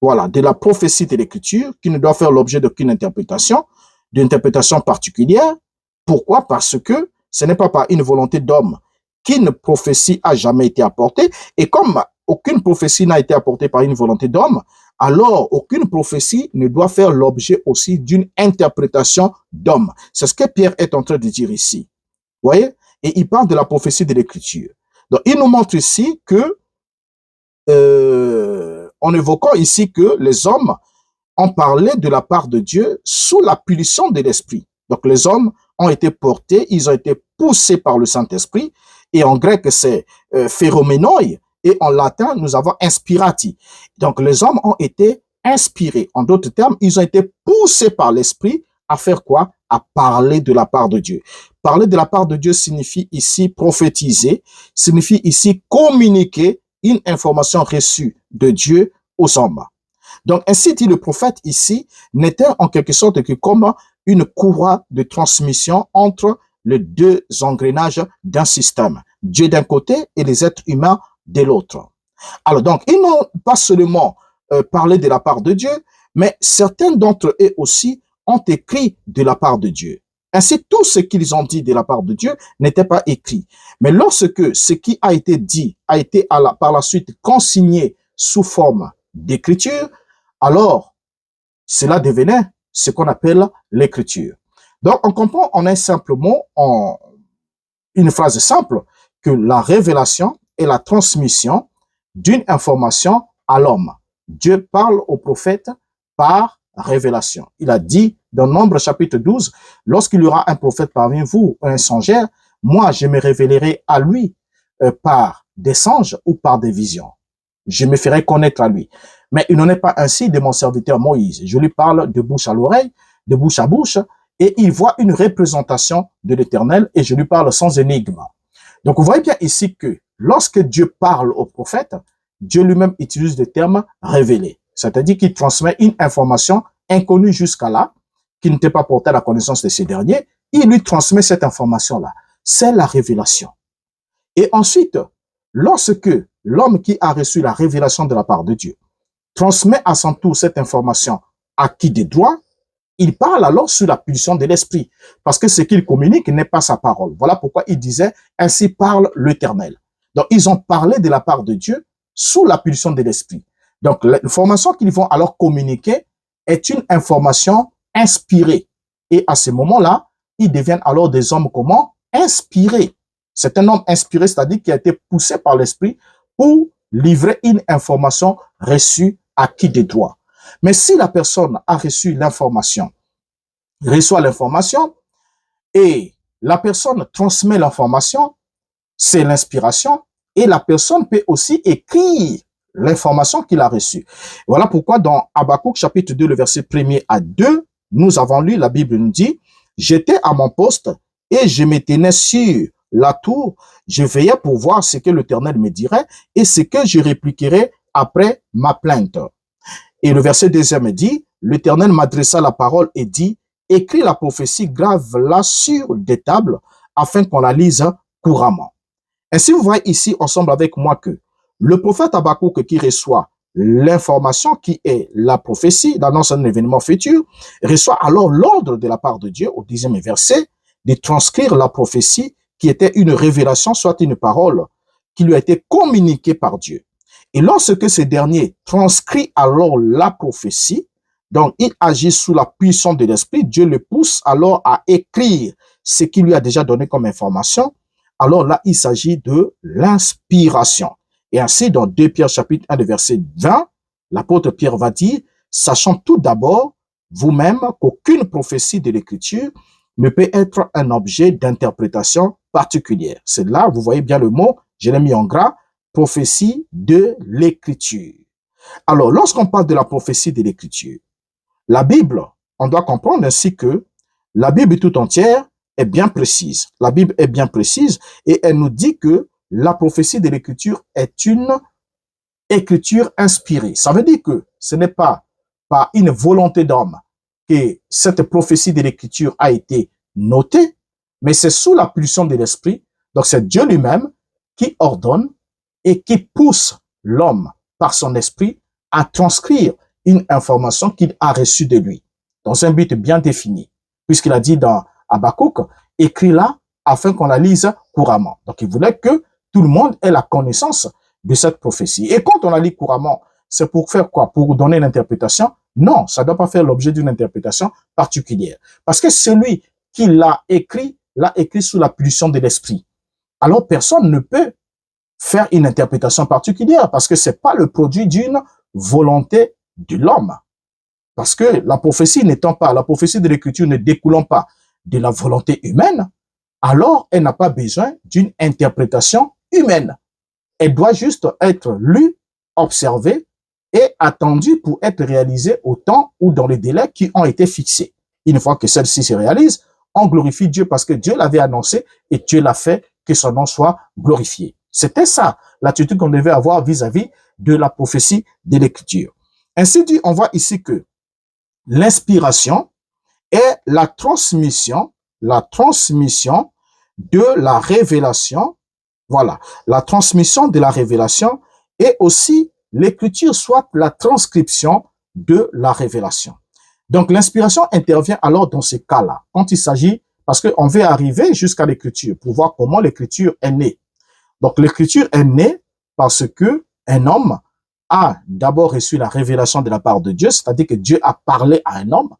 voilà, de la prophétie de l'Écriture, qui ne doit faire l'objet d'aucune interprétation, d'une interprétation particulière. Pourquoi? Parce que ce n'est pas par une volonté d'homme qu'une prophétie a jamais été apportée. Et comme aucune prophétie n'a été apportée par une volonté d'homme, alors aucune prophétie ne doit faire l'objet aussi d'une interprétation d'homme. C'est ce que Pierre est en train de dire ici. Vous voyez? Et il parle de la prophétie de l'Écriture. Donc, il nous montre ici que, en évoquant ici que les hommes ont parlé de la part de Dieu sous la pulsion de l'Esprit. Donc, les hommes ont été portés, ils ont été poussés par le Saint-Esprit, et en grec, c'est phéroménoi, et en latin, nous avons inspirati. Donc, les hommes ont été inspirés. En d'autres termes, ils ont été poussés par l'Esprit à faire quoi? À parler de la part de Dieu. Parler de la part de Dieu signifie ici prophétiser, signifie ici communiquer une information reçue de Dieu aux hommes. Donc, ainsi dit le prophète ici, n'était en quelque sorte que comme une courroie de transmission entre les deux engrenages d'un système. Dieu d'un côté et les êtres humains de l'autre. Alors donc, ils n'ont pas seulement parlé de la part de Dieu, mais certains d'entre eux aussi ont écrit de la part de Dieu. Ainsi, tout ce qu'ils ont dit de la part de Dieu n'était pas écrit. Mais lorsque ce qui a été dit a été par la suite consigné sous forme d'écriture, alors cela devenait ce qu'on appelle l'écriture. Donc, on comprend en un simple mot, en une phrase simple, que la révélation est la transmission d'une information à l'homme. Dieu parle au prophète par révélation. Il a dit dans Nombre chapitre 12, lorsqu'il y aura un prophète parmi vous, un songeur, moi je me révélerai à lui par des songes ou par des visions. Je me ferai connaître à lui. Mais il n'en est pas ainsi de mon serviteur Moïse. Je lui parle de bouche à l'oreille, de bouche à bouche, et il voit une représentation de l'Éternel et je lui parle sans énigme. Donc, vous voyez bien ici que lorsque Dieu parle au prophète, Dieu lui-même utilise des termes révélés. C'est-à-dire qu'il transmet une information inconnue jusqu'à là, qui n'était pas portée à la connaissance de ces derniers. Il lui transmet cette information-là. C'est la révélation. Et ensuite, lorsque l'homme qui a reçu la révélation de la part de Dieu transmet à son tour cette information à qui de droit, il parle alors sous la pulsion de l'Esprit, parce que ce qu'il communique n'est pas sa parole. Voilà pourquoi il disait, ainsi parle l'Éternel. Donc, ils ont parlé de la part de Dieu sous la pulsion de l'Esprit. Donc, l'information qu'ils vont alors communiquer est une information inspirée. Et à ce moment-là, ils deviennent alors des hommes comment? Inspirés. C'est un homme inspiré, c'est-à-dire qui a été poussé par l'Esprit pour livrer une information reçue à qui de droit. Mais si la personne a reçu l'information, reçoit l'information, et la personne transmet l'information, c'est l'inspiration, et la personne peut aussi écrire l'information qu'il a reçue. Voilà pourquoi dans Habakkuk chapitre 2, le verset 1er à 2, nous avons lu, la Bible nous dit, « J'étais à mon poste et je me tenais sur la tour, je veillais pour voir ce que l'Éternel me dirait et ce que je répliquerais après ma plainte. » Et le verset 2e dit, « L'Éternel m'adressa la parole et dit, écris la prophétie, grave-la sur des tables afin qu'on la lise couramment. » Ainsi, vous voyez ici ensemble avec moi que le prophète Habakkuk qui reçoit l'information qui est la prophétie, l'annonce d'un événement futur, reçoit alors l'ordre de la part de Dieu, au 10e verset, de transcrire la prophétie qui était une révélation, soit une parole qui lui a été communiquée par Dieu. Et lorsque ce dernier transcrit alors la prophétie, donc il agit sous la puissance de l'Esprit, Dieu le pousse alors à écrire ce qu'il lui a déjà donné comme information. Alors là, il s'agit de l'inspiration. Et ainsi, dans 2 Pierre chapitre 1, verset 20, l'apôtre Pierre va dire, sachant tout d'abord, vous-même, qu'aucune prophétie de l'Écriture ne peut être un objet d'interprétation particulière. C'est là, vous voyez bien le mot, je l'ai mis en gras, prophétie de l'Écriture. Alors, lorsqu'on parle de la prophétie de l'Écriture, la Bible, on doit comprendre ainsi que la Bible tout entière est bien précise. La Bible est bien précise et elle nous dit que la prophétie de l'Écriture est une écriture inspirée. Ça veut dire que ce n'est pas par une volonté d'homme que cette prophétie de l'Écriture a été notée, mais c'est sous la pulsion de l'Esprit. Donc c'est Dieu lui-même qui ordonne et qui pousse l'homme par son esprit à transcrire une information qu'il a reçue de lui, dans un but bien défini. Puisqu'il a dit dans Habakkuk, écris-la afin qu'on la lise couramment. Donc il voulait que tout le monde ait la connaissance de cette prophétie. Et quand on la lit couramment, c'est pour faire quoi? Pour donner l'interprétation? Non, ça ne doit pas faire l'objet d'une interprétation particulière. Parce que celui qui l'a écrit sous la pulsion de l'esprit. Alors personne ne peut faire une interprétation particulière parce que c'est pas le produit d'une volonté de l'homme. Parce que la prophétie la prophétie de l'Écriture ne découlant pas de la volonté humaine, alors elle n'a pas besoin d'une interprétation humaine. Elle doit juste être lue, observée et attendue pour être réalisée au temps ou dans les délais qui ont été fixés. Une fois que celle-ci se réalise, on glorifie Dieu parce que Dieu l'avait annoncé et Dieu l'a fait, que son nom soit glorifié. C'était ça l'attitude qu'on devait avoir vis-à-vis de la prophétie de l'Écriture. Ainsi dit, on voit ici que l'inspiration est la transmission de la révélation. Voilà, la transmission de la révélation et aussi l'écriture, soit la transcription de la révélation. Donc l'inspiration intervient alors dans ces cas-là, quand il s'agit, parce qu'on veut arriver jusqu'à l'écriture pour voir comment l'écriture est née. Donc l'écriture est née parce que un homme a d'abord reçu la révélation de la part de Dieu, c'est-à-dire que Dieu a parlé à un homme,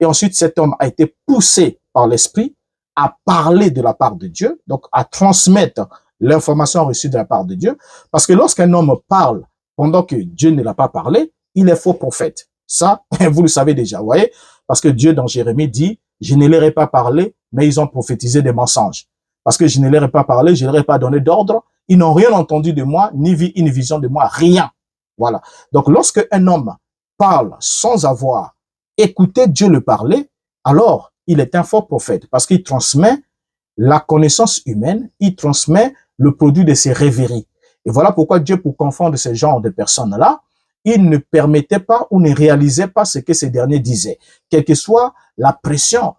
et ensuite cet homme a été poussé par l'esprit à parler de la part de Dieu, donc à transmettre l'information reçue de la part de Dieu, parce que lorsqu'un homme parle pendant que Dieu ne l'a pas parlé, il est faux prophète. Ça, vous le savez déjà, vous voyez, parce que Dieu dans Jérémie dit, je ne leur ai pas parlé, mais ils ont prophétisé des mensonges. Parce que je ne leur ai pas parlé, je ne leur ai pas donné d'ordre, ils n'ont rien entendu de moi, ni vu une vision de moi, rien. Voilà. Donc, lorsque un homme parle sans avoir écouté Dieu le parler, alors il est un faux prophète parce qu'il transmet la connaissance humaine, il transmet le produit de ses rêveries. Et voilà pourquoi Dieu, pour confondre ce genre de personnes-là, il ne permettait pas ou ne réalisait pas ce que ces derniers disaient. Quelle que soit la pression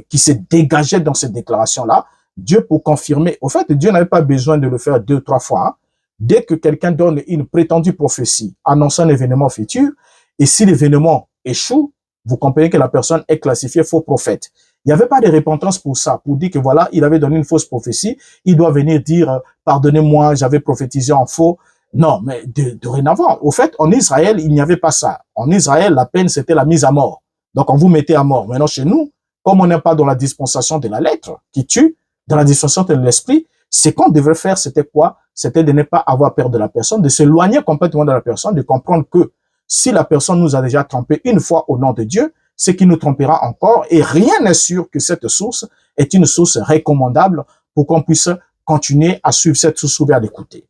qui se dégageait dans cette déclaration-là, Dieu, pour confirmer, au fait, Dieu n'avait pas besoin de le faire 2 ou 3 fois. Hein. Dès que quelqu'un donne une prétendue prophétie, annonçant un événement futur, et si l'événement échoue, vous comprenez que la personne est classifiée faux prophète. Il n'y avait pas de repentance pour ça, pour dire que voilà, il avait donné une fausse prophétie, il doit venir dire, pardonnez-moi, j'avais prophétisé en faux. Non, mais dorénavant, au fait, en Israël, il n'y avait pas ça. En Israël, la peine, c'était la mise à mort. Donc, on vous mettait à mort. Maintenant, chez nous, comme on n'est pas dans la dispensation de la lettre qui tue, dans la dispensation de l'esprit, ce qu'on devrait faire, c'était quoi? C'était de ne pas avoir peur de la personne, de s'éloigner complètement de la personne, de comprendre que si la personne nous a déjà trompé une fois au nom de Dieu, c'est qu'il nous trompera encore et rien n'est sûr que cette source est une source recommandable pour qu'on puisse continuer à suivre cette source ou à l'écouter.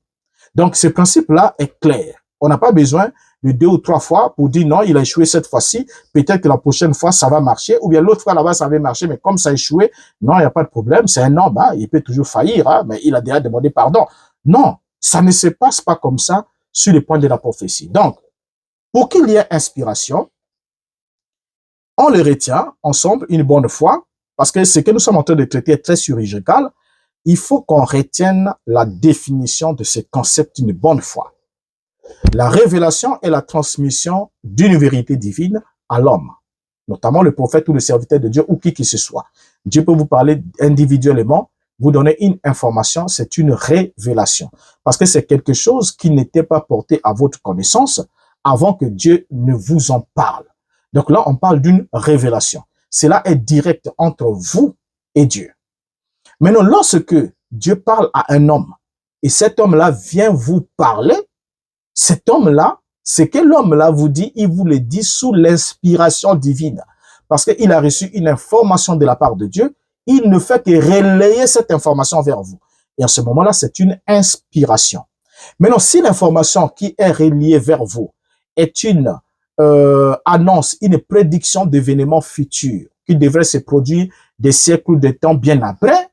Donc, ce principe-là est clair. On n'a pas besoin de 2 ou 3 fois pour dire non, il a échoué cette fois-ci, peut-être que la prochaine fois, ça va marcher, ou bien l'autre fois là-bas, ça avait marché, mais comme ça a échoué, non, il n'y a pas de problème, c'est un homme, hein, il peut toujours faillir, hein, mais il a déjà demandé pardon. Non, ça ne se passe pas comme ça sur le point de la prophétie. Donc, pour qu'il y ait inspiration, on le retient ensemble une bonne fois, parce que ce que nous sommes en train de traiter est très chirurgical. Il faut qu'on retienne la définition de ce concept une bonne fois. La révélation est la transmission d'une vérité divine à l'homme, notamment le prophète ou le serviteur de Dieu ou qui que ce soit. Dieu peut vous parler individuellement, vous donner une information, c'est une révélation. Parce que c'est quelque chose qui n'était pas porté à votre connaissance avant que Dieu ne vous en parle. Donc là, on parle d'une révélation. Cela est direct entre vous et Dieu. Maintenant, lorsque Dieu parle à un homme et cet homme-là vient vous parler, cet homme-là, ce que l'homme-là vous dit, il vous le dit sous l'inspiration divine. Parce qu'il a reçu une information de la part de Dieu, il ne fait que relayer cette information vers vous. Et en ce moment-là, c'est une inspiration. Maintenant, si l'information qui est reliée vers vous est une annonce une prédiction d'événements futurs qui devraient se produire des siècles ou des temps bien après,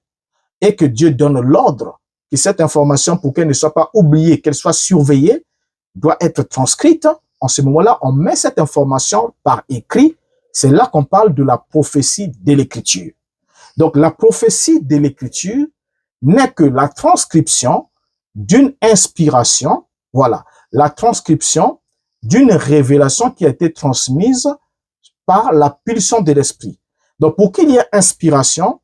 et que Dieu donne l'ordre que cette information, pour qu'elle ne soit pas oubliée, qu'elle soit surveillée, doit être transcrite. En ce moment-là, on met cette information par écrit. C'est là qu'on parle de la prophétie de l'Écriture. Donc, la prophétie de l'Écriture n'est que la transcription d'une inspiration, voilà, la transcription d'une révélation qui a été transmise par la pulsion de l'esprit. Donc, pour qu'il y ait inspiration,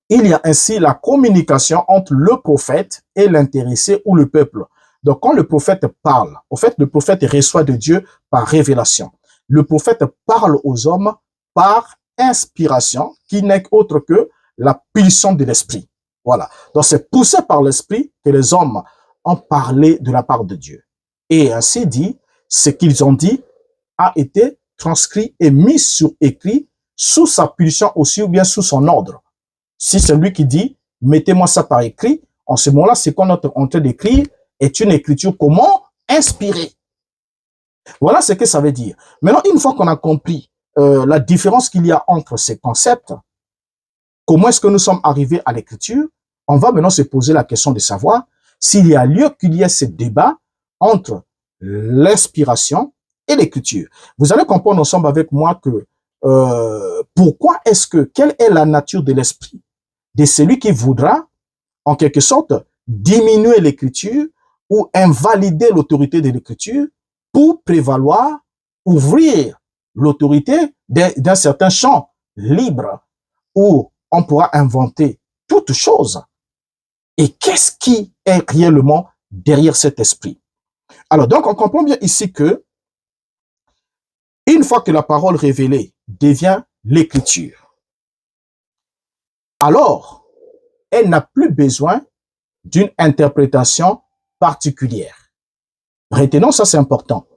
il y a ainsi la communication entre le prophète et l'intéressé ou le peuple. Donc, quand le prophète parle, au fait, le prophète reçoit de Dieu par révélation. Le prophète parle aux hommes par inspiration, qui n'est autre que la pulsion de l'esprit. Voilà. Donc, c'est poussé par l'esprit que les hommes ont parlé de la part de Dieu. Et ainsi dit, ce qu'ils ont dit a été transcrit et mis sur écrit sous sa pulsion aussi ou bien sous son ordre. Si c'est lui qui dit, mettez-moi ça par écrit, en ce moment-là, ce qu'on est en train d'écrire est une écriture comment? Inspirée. Voilà ce que ça veut dire. Maintenant, une fois qu'on a compris la différence qu'il y a entre ces concepts, comment est-ce que nous sommes arrivés à l'écriture, on va maintenant se poser la question de savoir s'il y a lieu qu'il y ait ce débat entre l'inspiration et l'écriture. Vous allez comprendre ensemble avec moi que pourquoi est-ce que, quelle est la nature de l'esprit de celui qui voudra, en quelque sorte, diminuer l'écriture ou invalider l'autorité de l'écriture pour prévaloir, ouvrir l'autorité d'un certain champ libre où on pourra inventer toute chose. Et qu'est-ce qui est réellement derrière cet esprit? Alors, donc, on comprend bien ici que une fois que la parole révélée devient l'écriture, alors, elle n'a plus besoin d'une interprétation particulière. Retenons, ça c'est important.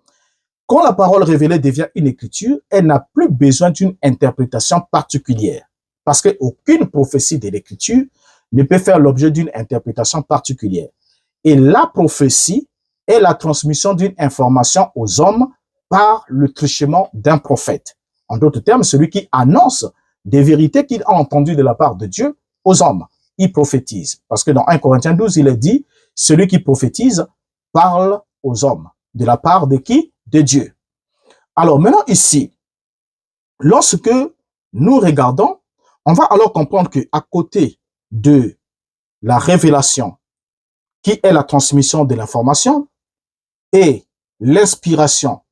Quand la parole révélée devient une écriture, elle n'a plus besoin d'une interprétation particulière. Parce qu'aucune prophétie de l'écriture ne peut faire l'objet d'une interprétation particulière. Et la prophétie est la transmission d'une information aux hommes par le truchement d'un prophète. En d'autres termes, celui qui annonce des vérités qu'il a entendues de la part de Dieu aux hommes. Il prophétise. Parce que dans 1 Corinthiens 12, il est dit, celui qui prophétise parle aux hommes. De la part de qui? De Dieu. Alors maintenant ici, lorsque nous regardons, on va alors comprendre qu'à côté de la révélation, qui est la transmission de l'information, et l'inspiration,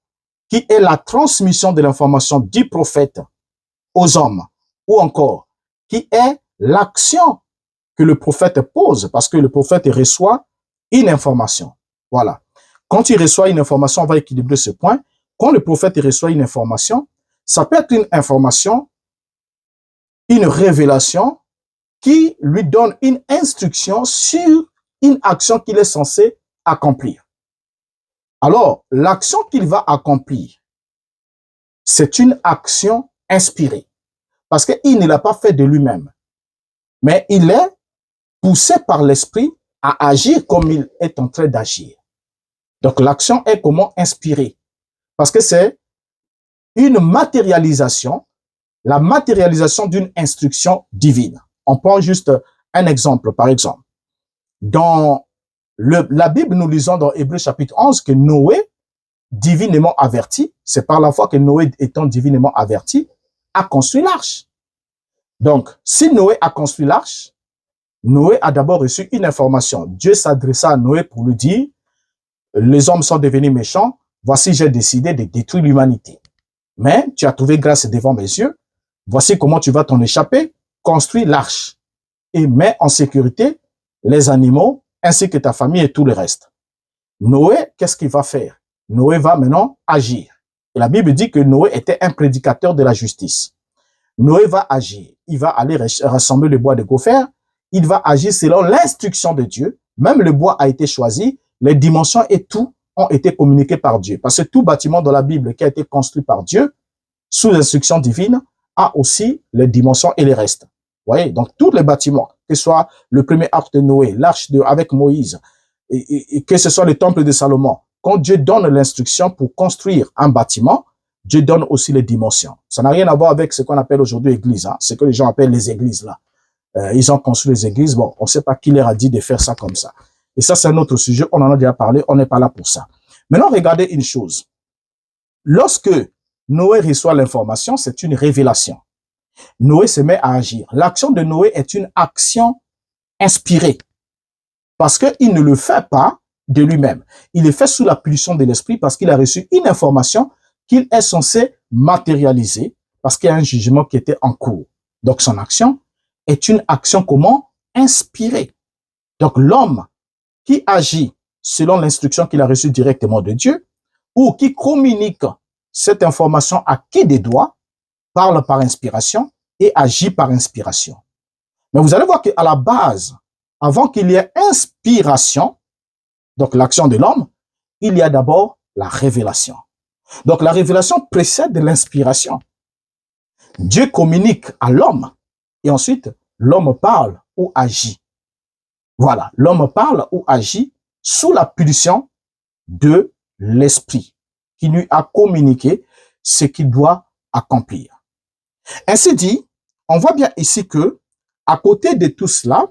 qui est la transmission de l'information du prophète aux hommes, ou encore, qui est l'action que le prophète pose, parce que le prophète reçoit une information. Voilà. Quand il reçoit une information, on va équilibrer ce point. Quand le prophète reçoit une information, ça peut être une information, une révélation qui lui donne une instruction sur une action qu'il est censé accomplir. Alors, l'action qu'il va accomplir, c'est une action inspirée. Parce qu'il ne l'a pas fait de lui-même. Mais il est poussé par l'esprit à agir comme il est en train d'agir. Donc, l'action est comment inspirée. Parce que c'est une matérialisation, la matérialisation d'une instruction divine. On prend juste un exemple, par exemple. Dans la Bible, nous lisons dans Hébreux chapitre 11 que Noé, divinement averti, c'est par la foi que Noé, étant divinement averti, a construit l'arche. Donc, si Noé a construit l'arche, Noé a d'abord reçu une information. Dieu s'adressa à Noé pour lui dire, les hommes sont devenus méchants, voici j'ai décidé de détruire l'humanité. Mais tu as trouvé grâce devant mes yeux, voici comment tu vas t'en échapper, construis l'arche et mets en sécurité les animaux ainsi que ta famille et tout le reste. Noé, qu'est-ce qu'il va faire? Noé va maintenant agir. Et la Bible dit que Noé était un prédicateur de la justice. Noé va agir. Il va aller rassembler le bois de gopher. Il va agir selon l'instruction de Dieu. Même le bois a été choisi. Les dimensions et tout ont été communiqués par Dieu. Parce que tout bâtiment dans la Bible qui a été construit par Dieu, sous instruction divine, a aussi les dimensions et les restes. Vous voyez? Donc, tous les bâtiments, que ce soit le premier arche de Noé, l'arche avec Moïse, et que ce soit le temple de Salomon, quand Dieu donne l'instruction pour construire un bâtiment, Dieu donne aussi les dimensions. Ça n'a rien à voir avec ce qu'on appelle aujourd'hui église, hein, ce que les gens appellent les églises là. Ils ont construit les églises, bon, on ne sait pas qui leur a dit de faire ça comme ça. Et ça, c'est un autre sujet, on en a déjà parlé, on n'est pas là pour ça. Maintenant, regardez une chose. Lorsque Noé reçoit l'information, c'est une révélation. Noé se met à agir. L'action de Noé est une action inspirée. Parce qu'il ne le fait pas de lui-même. Il le fait sous la pulsion de l'esprit parce qu'il a reçu une information qu'il est censé matérialiser parce qu'il y a un jugement qui était en cours. Donc, son action est une action comment? Inspirée. Donc, l'homme qui agit selon l'instruction qu'il a reçue directement de Dieu ou qui communique cette information à qui des doigts, parle par inspiration et agit par inspiration. Mais vous allez voir qu'à la base, avant qu'il y ait inspiration, donc l'action de l'homme, il y a d'abord la révélation. Donc la révélation précède l'inspiration. Dieu communique à l'homme et ensuite l'homme parle ou agit. Voilà, l'homme parle ou agit sous la pulsion de l'esprit qui lui a communiqué ce qu'il doit accomplir. Ainsi dit, on voit bien ici que à côté de tout cela,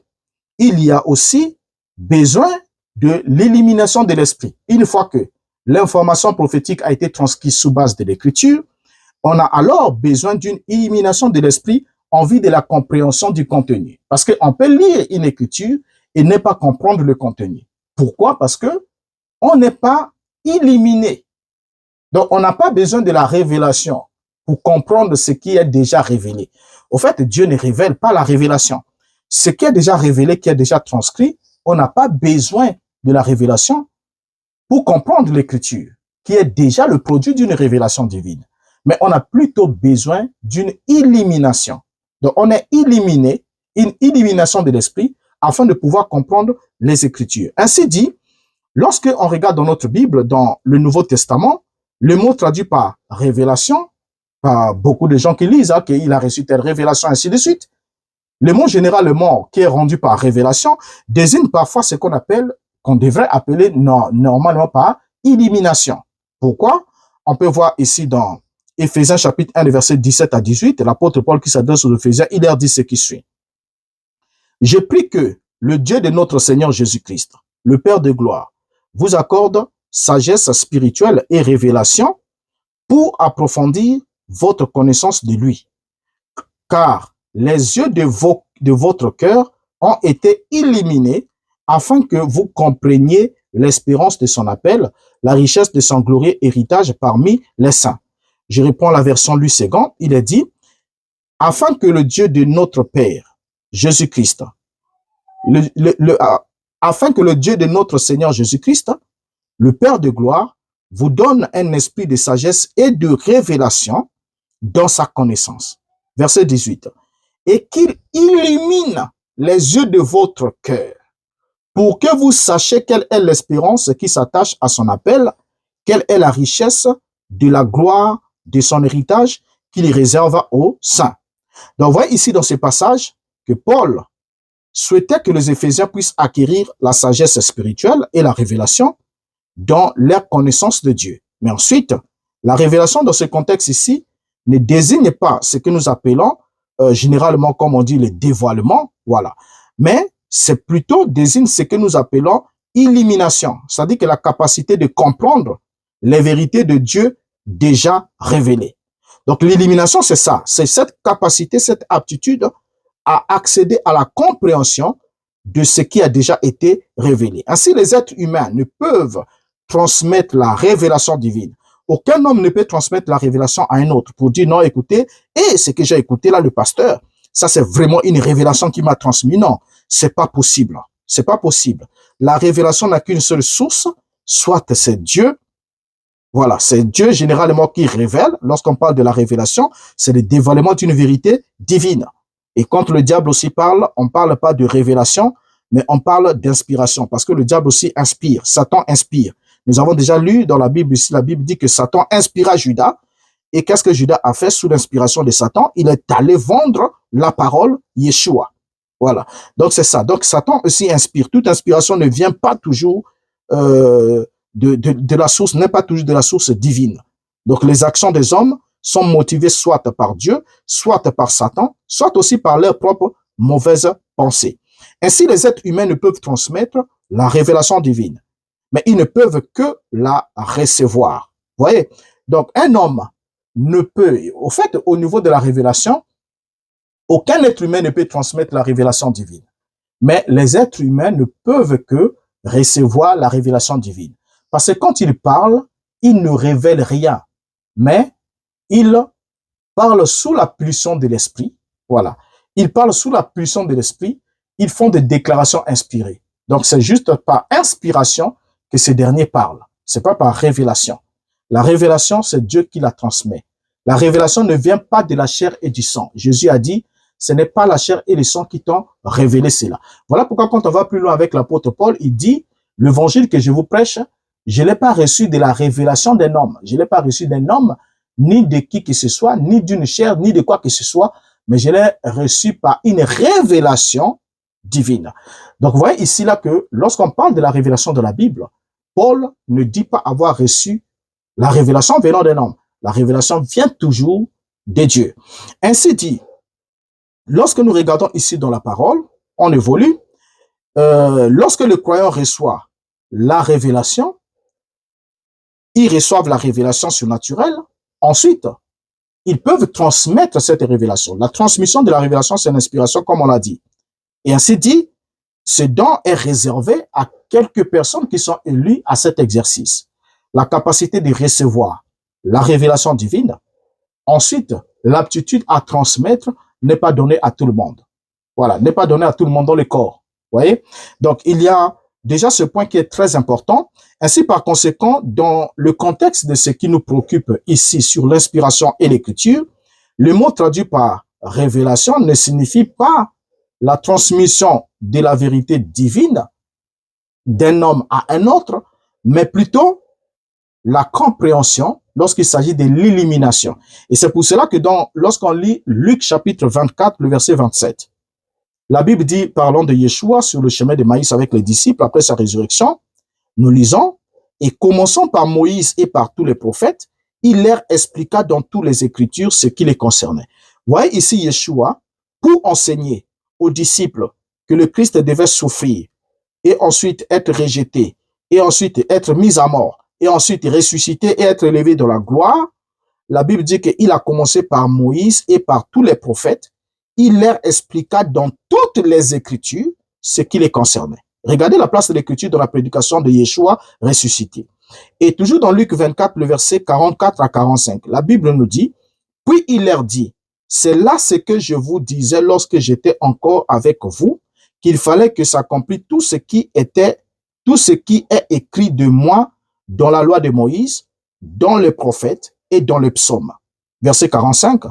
il y a aussi besoin de l'élimination de l'esprit. Une fois que l'information prophétique a été transmise sous base de l'écriture, on a alors besoin d'une élimination de l'esprit en vue de la compréhension du contenu. Parce qu'on peut lire une écriture et ne pas comprendre le contenu. Pourquoi? Parce que on n'est pas illuminé. Donc, on n'a pas besoin de la révélation pour comprendre ce qui est déjà révélé. Au fait, Dieu ne révèle pas la révélation. Ce qui est déjà révélé, qui est déjà transcrit, on n'a pas besoin de la révélation pour comprendre l'écriture, qui est déjà le produit d'une révélation divine. Mais on a plutôt besoin d'une illumination. Donc, on est illuminé, une illumination de l'esprit, afin de pouvoir comprendre les Écritures. Ainsi dit, lorsque on regarde dans notre Bible, dans le Nouveau Testament, le mot traduit par révélation, par beaucoup de gens qui lisent, hein, qu'il a reçu telle révélation, ainsi de suite. Le mot généralement qui est rendu par révélation désigne parfois ce qu'on appelle, qu'on devrait appeler normalement par illumination. Pourquoi? On peut voir ici dans Éphésiens chapitre 1, verset 17 à 18, l'apôtre Paul qui s'adresse aux Éphésiens, il leur dit ce qui suit. Je prie que le Dieu de notre Seigneur Jésus-Christ, le Père de gloire, vous accorde sagesse spirituelle et révélation pour approfondir votre connaissance de lui. Car les yeux de votre cœur ont été illuminés afin que vous compreniez l'espérance de son appel, la richesse de son glorieux héritage parmi les saints. Je reprends la version Louis II, il est dit, afin que le Dieu de notre Père, Jésus-Christ, afin que le Dieu de notre Seigneur Jésus-Christ, le Père de gloire, vous donne un esprit de sagesse et de révélation dans sa connaissance. Verset 18. Et qu'il illumine les yeux de votre cœur pour que vous sachiez quelle est l'espérance qui s'attache à son appel, quelle est la richesse de la gloire de son héritage qu'il réserve aux saints. Donc, vous voyez ici dans ce passage que Paul souhaitait que les Éphésiens puissent acquérir la sagesse spirituelle et la révélation dans leur connaissance de Dieu. Mais ensuite, la révélation dans ce contexte ici ne désigne pas ce que nous appelons généralement, comme on dit, le dévoilement, voilà. Mais c'est plutôt désigne ce que nous appelons illumination, c'est-à-dire que la capacité de comprendre les vérités de Dieu déjà révélées. Donc l'illumination, c'est ça, c'est cette capacité, cette aptitude à accéder à la compréhension de ce qui a déjà été révélé. Ainsi, les êtres humains ne peuvent transmettre la révélation divine. Aucun homme ne peut transmettre la révélation à un autre pour dire non, écoutez, et ce que j'ai écouté là, le pasteur, ça c'est vraiment une révélation qui m'a transmis. Non, c'est pas possible. C'est pas possible. La révélation n'a qu'une seule source, soit c'est Dieu. Voilà, c'est Dieu généralement qui révèle. Lorsqu'on parle de la révélation, c'est le dévoilement d'une vérité divine. Et quand le diable aussi parle, on parle pas de révélation, mais on parle d'inspiration, parce que le diable aussi inspire, Satan inspire. Nous avons déjà lu dans la Bible ici, la Bible dit que Satan inspira Judas. Et qu'est-ce que Judas a fait sous l'inspiration de Satan? Il est allé vendre la parole Yeshua. Voilà. Donc c'est ça. Donc Satan aussi inspire. Toute inspiration ne vient pas toujours de la source, n'est pas toujours de la source divine. Donc, les actions des hommes sont motivées soit par Dieu, soit par Satan, soit aussi par leurs propres mauvaises pensées. Ainsi, les êtres humains ne peuvent transmettre la révélation divine, mais ils ne peuvent que la recevoir. Vous voyez? Donc, un homme ne peut, au fait, au niveau de la révélation, aucun être humain ne peut transmettre la révélation divine. Mais les êtres humains ne peuvent que recevoir la révélation divine. Parce que quand ils parlent, ils ne révèlent rien, mais ils parlent sous la pulsion de l'esprit. Voilà. Ils parlent sous la pulsion de l'esprit. Ils font des déclarations inspirées. Donc, c'est juste par inspiration que ces derniers parlent. C'est pas par révélation. La révélation, c'est Dieu qui la transmet. La révélation ne vient pas de la chair et du sang. Jésus a dit, ce n'est pas la chair et le sang qui t'ont révélé cela. Voilà pourquoi quand on va plus loin avec l'apôtre Paul, il dit, l'évangile que je vous prêche, je ne l'ai pas reçu de la révélation d'un homme. Je ne l'ai pas reçu d'un homme, ni de qui que ce soit, ni d'une chair, ni de quoi que ce soit, mais je l'ai reçu par une révélation divine. Donc, vous voyez ici là que lorsqu'on parle de la révélation de la Bible, Paul ne dit pas avoir reçu la révélation venant d'un homme. La révélation vient toujours de Dieu. Ainsi dit, lorsque nous regardons ici dans la parole, on évolue, lorsque le croyant reçoit la révélation, ils reçoivent la révélation surnaturelle, ensuite, ils peuvent transmettre cette révélation. La transmission de la révélation, c'est l'inspiration, comme on l'a dit. Et ainsi dit, ce don est réservé à quelques personnes qui sont élues à cet exercice. La capacité de recevoir la révélation divine. Ensuite, l'aptitude à transmettre n'est pas donnée à tout le monde. Voilà, n'est pas donnée à tout le monde dans le corps. Vous voyez? Donc, il y a déjà ce point qui est très important. Ainsi, par conséquent, dans le contexte de ce qui nous préoccupe ici sur l'inspiration et l'écriture, le mot traduit par révélation ne signifie pas la transmission de la vérité divine d'un homme à un autre, mais plutôt la compréhension lorsqu'il s'agit de l'illumination. Et c'est pour cela que lorsqu'on lit Luc chapitre 24, le verset 27, la Bible dit, parlant de Yeshua sur le chemin de Maïs avec les disciples après sa résurrection, nous lisons, et commençons par Moïse et par tous les prophètes, il leur expliqua dans toutes les Écritures ce qui les concernait. Vous voyez ici Yeshua, pour enseigner aux disciples que le Christ devait souffrir et ensuite être rejeté et ensuite être mis à mort et ensuite ressuscité et être élevé dans la gloire, la Bible dit qu'il a commencé par Moïse et par tous les prophètes. Il leur expliqua dans toutes les Écritures ce qui les concernait. Regardez la place de l'Écriture dans la prédication de Yeshua ressuscité. Et toujours dans Luc 24, le verset 44 à 45, la Bible nous dit, « Puis il leur dit, c'est là ce que je vous disais lorsque j'étais encore avec vous, qu'il fallait que s'accomplisse tout ce qui est écrit de moi dans la loi de Moïse, dans les prophètes et dans les psaumes. » Verset 45.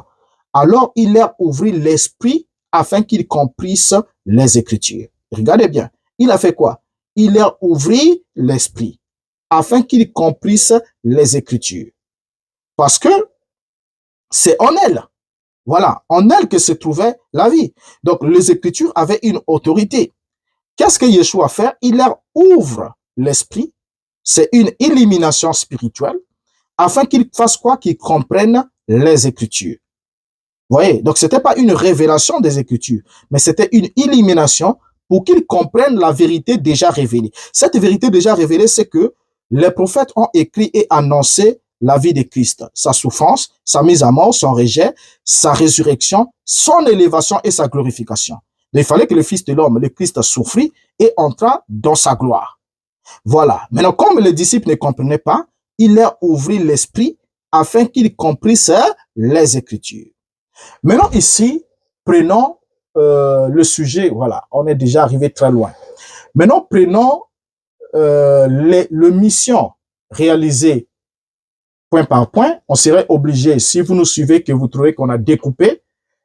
Alors il leur ouvrit l'esprit afin qu'ils comprissent les Écritures. Regardez bien. Il a fait quoi? Il leur ouvrit l'esprit afin qu'ils comprissent les Écritures. Parce que c'est en elle. Voilà, en elle que se trouvait la vie. Donc, les Écritures avaient une autorité. Qu'est-ce que Yeshua fait? Il leur ouvre l'esprit. C'est une illumination spirituelle afin qu'ils fassent quoi? Qu'ils comprennent les Écritures. Vous voyez? Donc, c'était pas une révélation des Écritures, mais c'était une illumination pour qu'ils comprennent la vérité déjà révélée. Cette vérité déjà révélée, c'est que les prophètes ont écrit et annoncé la vie de Christ, sa souffrance, sa mise à mort, son rejet, sa résurrection, son élévation et sa glorification. Donc, il fallait que le Fils de l'homme, le Christ, souffrit et entra dans sa gloire. Voilà. Maintenant, comme les disciples ne comprenaient pas, il leur ouvrit l'esprit afin qu'ils comprissent les Écritures. Maintenant, ici, prenons le sujet, voilà, on est déjà arrivé très loin. Maintenant, prenons le mission réalisée point par point. On serait obligé, si vous nous suivez, que vous trouvez qu'on a découpé,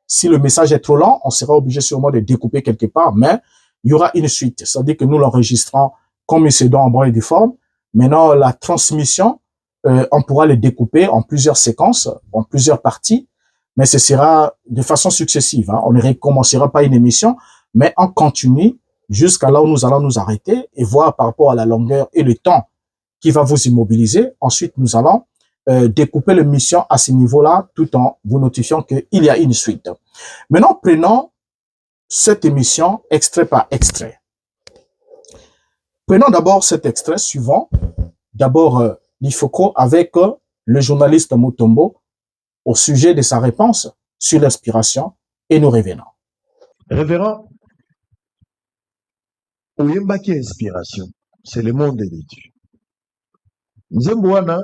si le message est trop long, on sera obligé sûrement de découper quelque part, mais il y aura une suite. C'est-à-dire que nous l'enregistrons comme il se doit en bon et due forme. Maintenant, la transmission, on pourra le découper en plusieurs séquences, en plusieurs parties, mais ce sera de façon successive. Hein. On ne recommencera pas une émission, mais on continue jusqu'à là où nous allons nous arrêter et voir par rapport à la longueur et le temps qui va vous immobiliser. Ensuite, nous allons découper l'émission à ce niveau-là, tout en vous notifiant qu'il y a une suite. Maintenant, prenons cette émission extrait par extrait. Prenons d'abord cet extrait suivant. D'abord, l'Ifoko avec le journaliste Mutombo au sujet de sa réponse sur l'inspiration et nous revenons.
Révérend, Oyembaki inspiration, c'est le monde de Dieu. Nzemboana,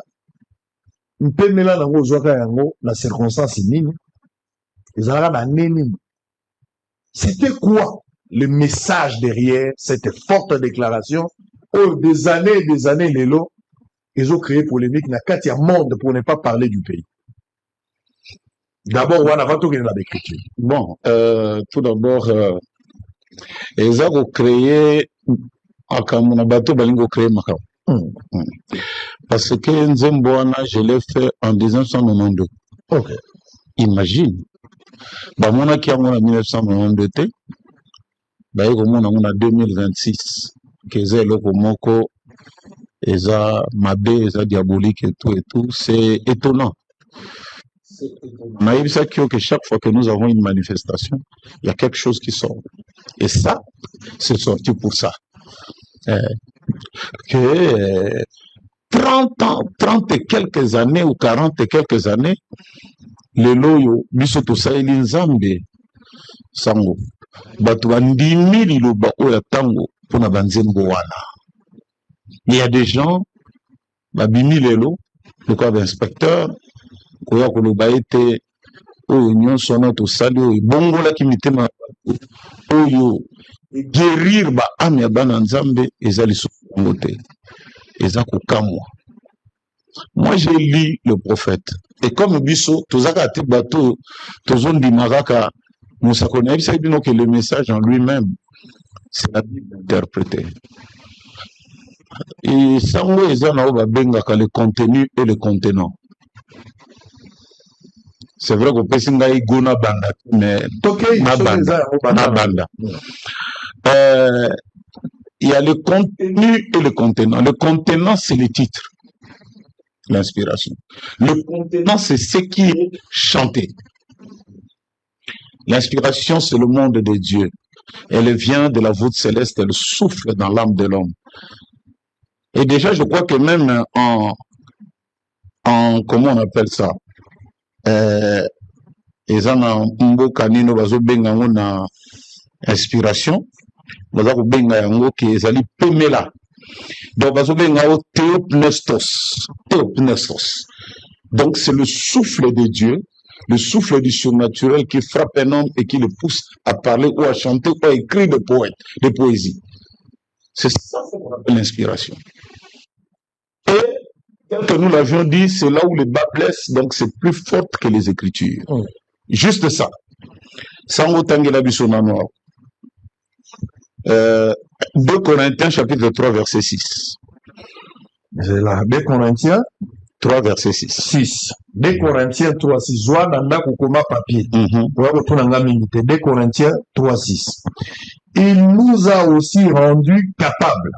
mpemela nango ozwaka yango na circonstance nini, ezalaka na nini. C'était quoi le message derrière cette forte déclaration? Oh, des années et des années, Lelo, ils ont créé polémique na Katia monde pour ne pas parler du pays. D'abord, on a tout la d'écriture.
Bon, tout d'abord, ils ont créé Akamuna Bato Balingo créé Makao. Parce que Nzemboana, je l'ai fait en 1992.
Ok.
Imagine. Bah, mon a qui a en 1992, bah, il y a en 2026. Qu'est-ce que moko, eza mabe, eza diabolique et tout. C'est étonnant. Naïb Sakio que chaque fois que nous avons une manifestation, il y a quelque chose qui sort. Et ça, c'est sorti pour ça. Que 30 ans, 30 et quelques années ou 40 et quelques années, le loyo, bisoto saïli nzambe, sango. Batu bandimi liloba oya tango, pona banzembo wana. Il y a des gens, babimi lelo, le corps d'inspecteur, koya koloba ete, oyo nyonso na tosali oyo, bongola ki mitema, oyo, guérir ba ame ya bana nzambe, eza lisuku te. Eza kokamwa. Moi, j'ai lu le prophète. Et comme Bisso, tozaka ati bato, tozondi maraka, nous savons que le message en lui-même, c'est la Bible interprétée. Et sango ezana oba bengaka le contenu et le contenant. C'est vrai que Pessinga igona banda, mais na banda. Il y a le contenu et le contenant. Le contenant, c'est le titre, l'inspiration. Le contenant, c'est ce qui est chanté. L'inspiration, c'est le monde de Dieu. Elle vient de la voûte céleste, elle souffle dans l'âme de l'homme. Et déjà, je crois que même en comment on appelle ça? Ezana mbo kanino bazo benga na inspiration. Bazo benga yango ki ezali pemela. Donc bazo benga o theopnestos. Theopnestos. Donc c'est le souffle de Dieu, le souffle du surnaturel qui frappe un homme et qui le pousse à parler ou à chanter ou à écrire des poésies. C'est ça qu'on appelle l'inspiration. Et, tel que nous l'avions dit, c'est là où les bas blessent, donc c'est plus fort que les Écritures. Juste ça. Sango Tangela Bissonano. 2 Corinthiens chapitre 3 verset 6.
C'est là, 2 Corinthiens
3 verset 6.
6. 2 Corinthiens 3 6. Zoa nanda kokoma papier. 2 Corinthiens 3 6. Il nous a aussi rendus capables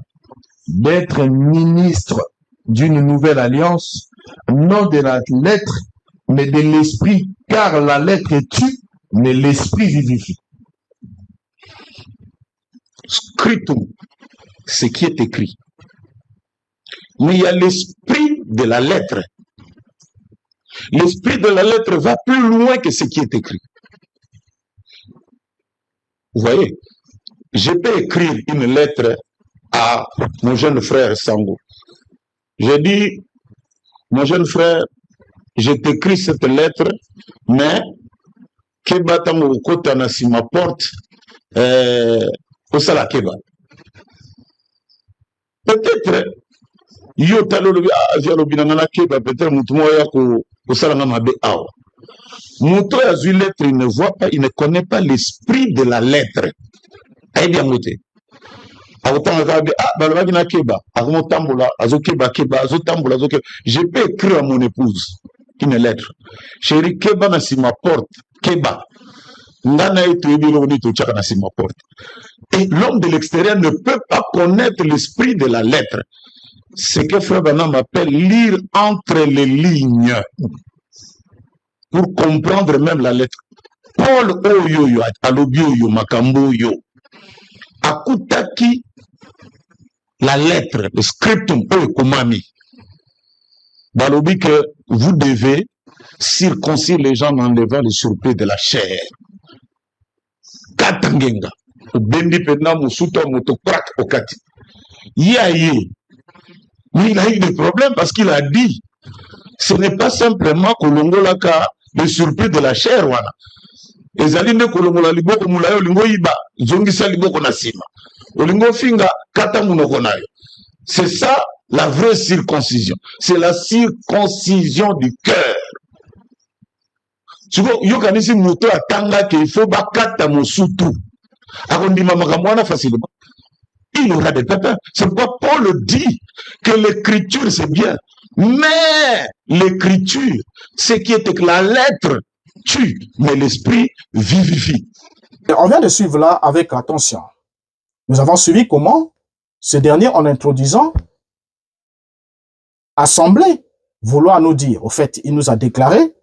d'être ministres d'une nouvelle alliance, non de la lettre, mais de l'esprit, car la lettre tue, mais l'esprit vivifie.
Scriptum, ce qui est écrit. Mais il y a l'esprit de la lettre. L'esprit de la lettre va plus loin que ce qui est écrit. Vous voyez, je peux écrire une lettre à mon jeune frère Sango. Je dis, mon jeune frère, je t'écris cette lettre, mais Keba tango kota na si ma porte, osala Keba. Peut-être, yo talo lobi via lobinanga Keba, peut-être mutumo ya ko osala nga mabe awa. Muto ya zui lettre, il ne voit pas, il ne connaît pas l'esprit de la lettre. Aïe bien moté. Je peux écrire à mon épouse une lettre. Chérie, Keba na si ma porte. Keba. Et l'homme de l'extérieur ne peut pas connaître l'esprit de la lettre.
ce que Frère Branham appelle lire entre les lignes pour comprendre même la lettre. Paul Oyoyo, Alobioyo, Makamboyo, Akutaki, la lettre, le scriptum, Komami. Balobi que vous devez circoncire les gens en enlevant le surplus de la chair. Katangenga. Bendi pena musuto motokrak okati. Yaye. Mais il a eu des problèmes parce qu'il a dit, ce n'est pas simplement Kolongolaka le surplus de la chair, wana. Ezalinde Kolongola liboko mulayo lingo iba, zongisa liboko nasima. Olingo finga kata munoko nayo. C'est ça la vraie circoncision. C'est la circoncision du cœur. Tu vois, yokanisi muto atanga qu'il faut bakata mosutu. Akondima makamwana facilement. Il aura des pépins. C'est pourquoi Paul dit que l'écriture c'est bien. Mais l'écriture, ce qui est que la lettre tue, mais l'esprit vivifie.
Et on vient de suivre là avec attention. Nous avons suivi comment ce dernier, en introduisant, a semblé vouloir nous dire, au fait, il nous a déclaré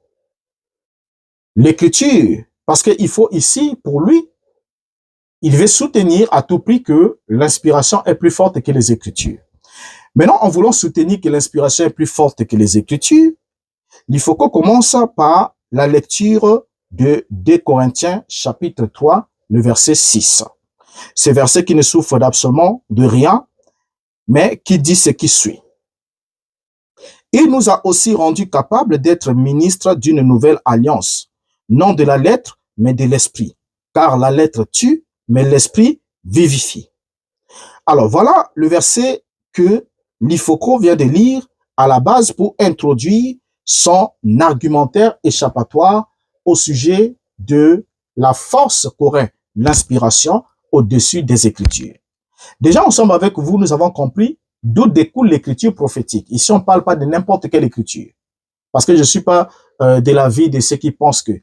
l'écriture, parce qu'il faut ici, pour lui, il veut soutenir à tout prix que l'inspiration est plus forte que les Écritures. Maintenant, en voulant soutenir que l'inspiration est plus forte que les Écritures, il faut qu'on commence par la lecture de 2 Corinthiens chapitre 3, le verset 6. Ce verset qui ne souffre absolument de rien, mais qui dit ce qui suit. Il nous a aussi rendus capables d'être ministres d'une nouvelle alliance, non de la lettre, mais de l'esprit. Car la lettre tue, mais l'esprit vivifie. Alors voilà le verset que Lifoko vient de lire à la base pour introduire son argumentaire échappatoire au sujet de la force qu'aurait l'inspiration au-dessus des Écritures. Déjà, ensemble avec vous, nous avons compris d'où découle l'écriture prophétique. Ici, on ne parle pas de n'importe quelle écriture. Parce que je ne suis pas de l'avis de ceux qui pensent que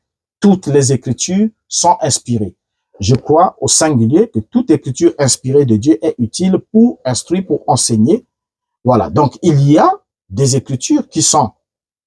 toutes les écritures sont inspirées. Je crois au singulier que toute écriture inspirée de Dieu est utile pour instruire, pour enseigner. Voilà. Donc, il y a des écritures qui sont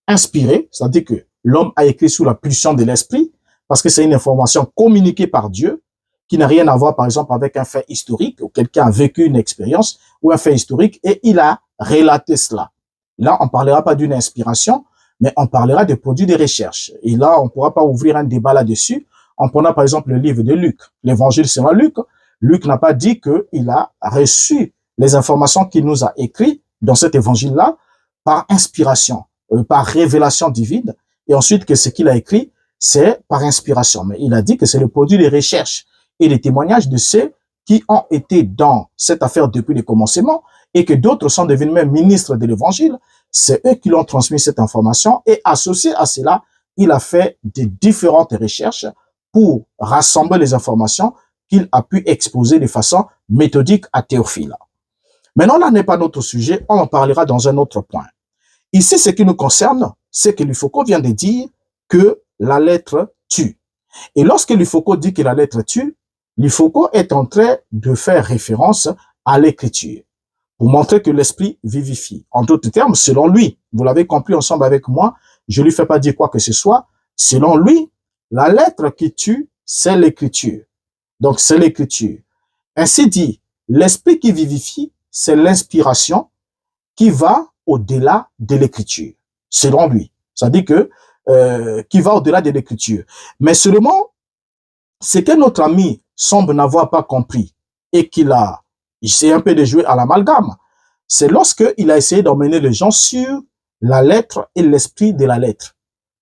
inspirées, c'est-à-dire que l'homme a écrit sous la pulsion de l'esprit, parce que c'est une information communiquée par Dieu, qui n'a rien à voir, par exemple, avec un fait historique, où quelqu'un a vécu une expérience, ou un fait historique, et il a relaté cela. Là, on ne parlera pas d'une inspiration, mais on parlera des produits de recherche. Et là, on ne pourra pas ouvrir un débat là-dessus. En prenant, par exemple, le livre de Luc, l'évangile selon Luc. Luc n'a pas dit qu'il a reçu les informations qu'il nous a écrites dans cet évangile-là par inspiration, par révélation divine, et ensuite que ce qu'il a écrit, c'est par inspiration. Mais il a dit que c'est le produit des recherches et des témoignages de ceux qui ont été dans cette affaire depuis le commencement et que d'autres sont devenus même ministres de l'évangile. C'est eux qui l'ont transmis cette information et associé à cela, il a fait des différentes recherches pour rassembler les informations qu'il a pu exposer de façon méthodique à Théophile. Maintenant, là n'est pas notre sujet, on en parlera dans un autre point. Ici, ce qui nous concerne, c'est que Lifoko vient de dire que la lettre tue. Et lorsque Lifoko dit que la lettre tue, Lifoko est en train de faire référence à l'écriture pour montrer que l'esprit vivifie. En d'autres termes, selon lui, vous l'avez compris ensemble avec moi, je lui fais pas dire quoi que ce soit, selon lui, la lettre qui tue, c'est l'écriture. Donc, c'est l'écriture. Ainsi dit, l'esprit qui vivifie, c'est l'inspiration qui va au-delà de l'écriture, selon lui. C'est-à-dire que, qui va au-delà de l'écriture. Mais seulement, ce que notre ami semble n'avoir pas compris et qu'il s'est un peu déjoué à l'amalgame, c'est lorsqu'il a essayé d'emmener les gens sur la lettre et l'esprit de la lettre.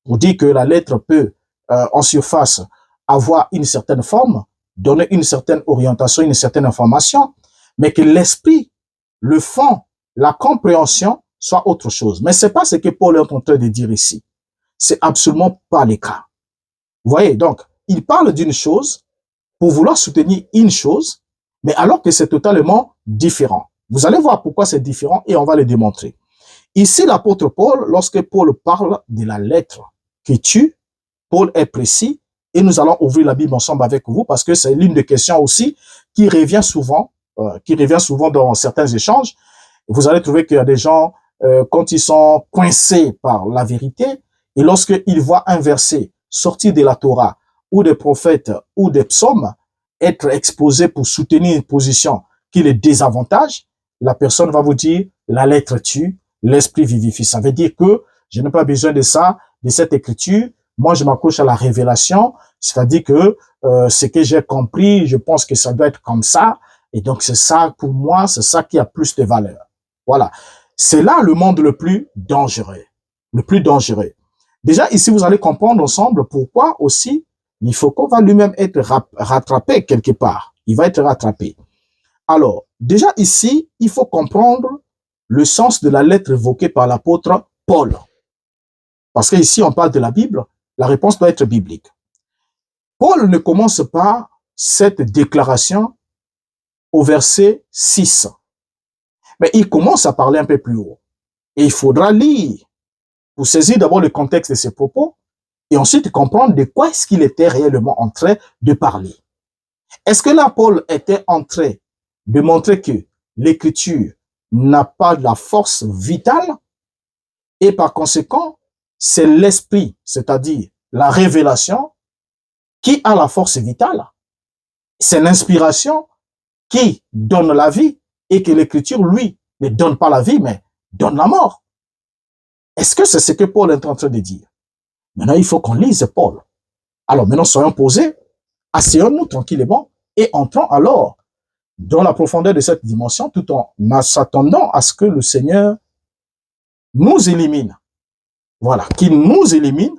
On dit que la lettre peut, en surface, avoir une certaine forme, donner une certaine orientation, une certaine information, mais que l'esprit, le fond, la compréhension soit autre chose. Mais c'est pas ce que Paul est en train de dire ici. C'est absolument pas le cas. Vous voyez, donc, il parle d'une chose pour vouloir soutenir une chose, mais alors que c'est totalement différent. Vous allez voir pourquoi c'est différent et on va le démontrer. Ici, l'apôtre Paul, lorsque Paul parle de la lettre qui tue, Paul est précis et nous allons ouvrir la Bible ensemble avec vous parce que c'est l'une des questions aussi qui revient souvent dans certains échanges. Vous allez trouver qu'il y a des gens, quand ils sont coincés par la vérité, et lorsqu'ils voient un verset sortir de la Torah, ou des prophètes, ou des psaumes, être exposé pour soutenir une position qui les désavantage, la personne va vous dire, la lettre tue, l'esprit vivifie. Ça veut dire que je n'ai pas besoin de ça, de cette écriture. Moi, je m'accroche à la révélation, c'est-à-dire que ce que j'ai compris, je pense que ça doit être comme ça. Et donc, c'est ça, pour moi, c'est ça qui a plus de valeur. Voilà. C'est là le monde le plus dangereux. Le plus dangereux. Déjà, ici, vous allez comprendre ensemble pourquoi aussi l'Ifoko va lui-même être rattrapé quelque part. Il va être rattrapé. Alors, déjà ici, il faut comprendre le sens de la lettre évoquée par l'apôtre Paul. Parce que ici, on parle de la Bible, la réponse doit être biblique. Paul ne commence pas cette déclaration au verset 6. Mais il commence à parler un peu plus haut. Et il faudra lire pour saisir d'abord le contexte de ses propos et ensuite comprendre de quoi est-ce qu'il était réellement en train de parler. Est-ce que là, Paul était en train de montrer que l'écriture n'a pas de la force vitale et par conséquent, c'est l'esprit, c'est-à-dire la révélation, qui a la force vitale. C'est l'inspiration qui donne la vie et que l'écriture, lui, ne donne pas la vie, mais donne la mort. Est-ce que c'est ce que Paul est en train de dire? Maintenant, il faut qu'on lise Paul. Alors maintenant, soyons posés, asseyons-nous tranquillement et entrons alors dans la profondeur de cette dimension tout en s'attendant à ce que le Seigneur nous élimine. Voilà, qu'il nous élimine,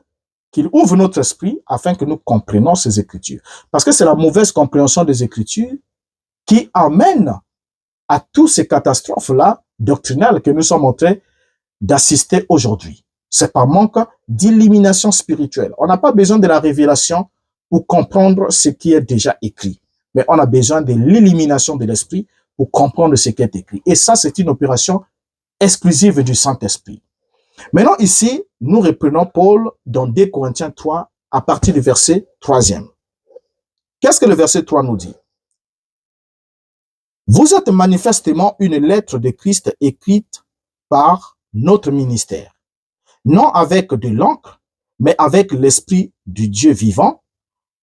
qu'il ouvre notre esprit afin que nous comprenions ces Écritures. Parce que c'est la mauvaise compréhension des Écritures qui amène à toutes ces catastrophes-là doctrinales que nous sommes en train d'assister aujourd'hui. C'est par manque d'illumination spirituelle. On n'a pas besoin de la révélation pour comprendre ce qui est déjà écrit. Mais on a besoin de l'illumination de l'esprit pour comprendre ce qui est écrit. Et ça, c'est une opération exclusive du Saint-Esprit. Maintenant, ici, nous reprenons Paul dans 2 Corinthiens 3 à partir du verset 3e. Qu'est-ce que le verset 3 nous dit? Vous êtes manifestement une lettre de Christ écrite par notre ministère, non avec de l'encre, mais avec l'esprit du Dieu vivant,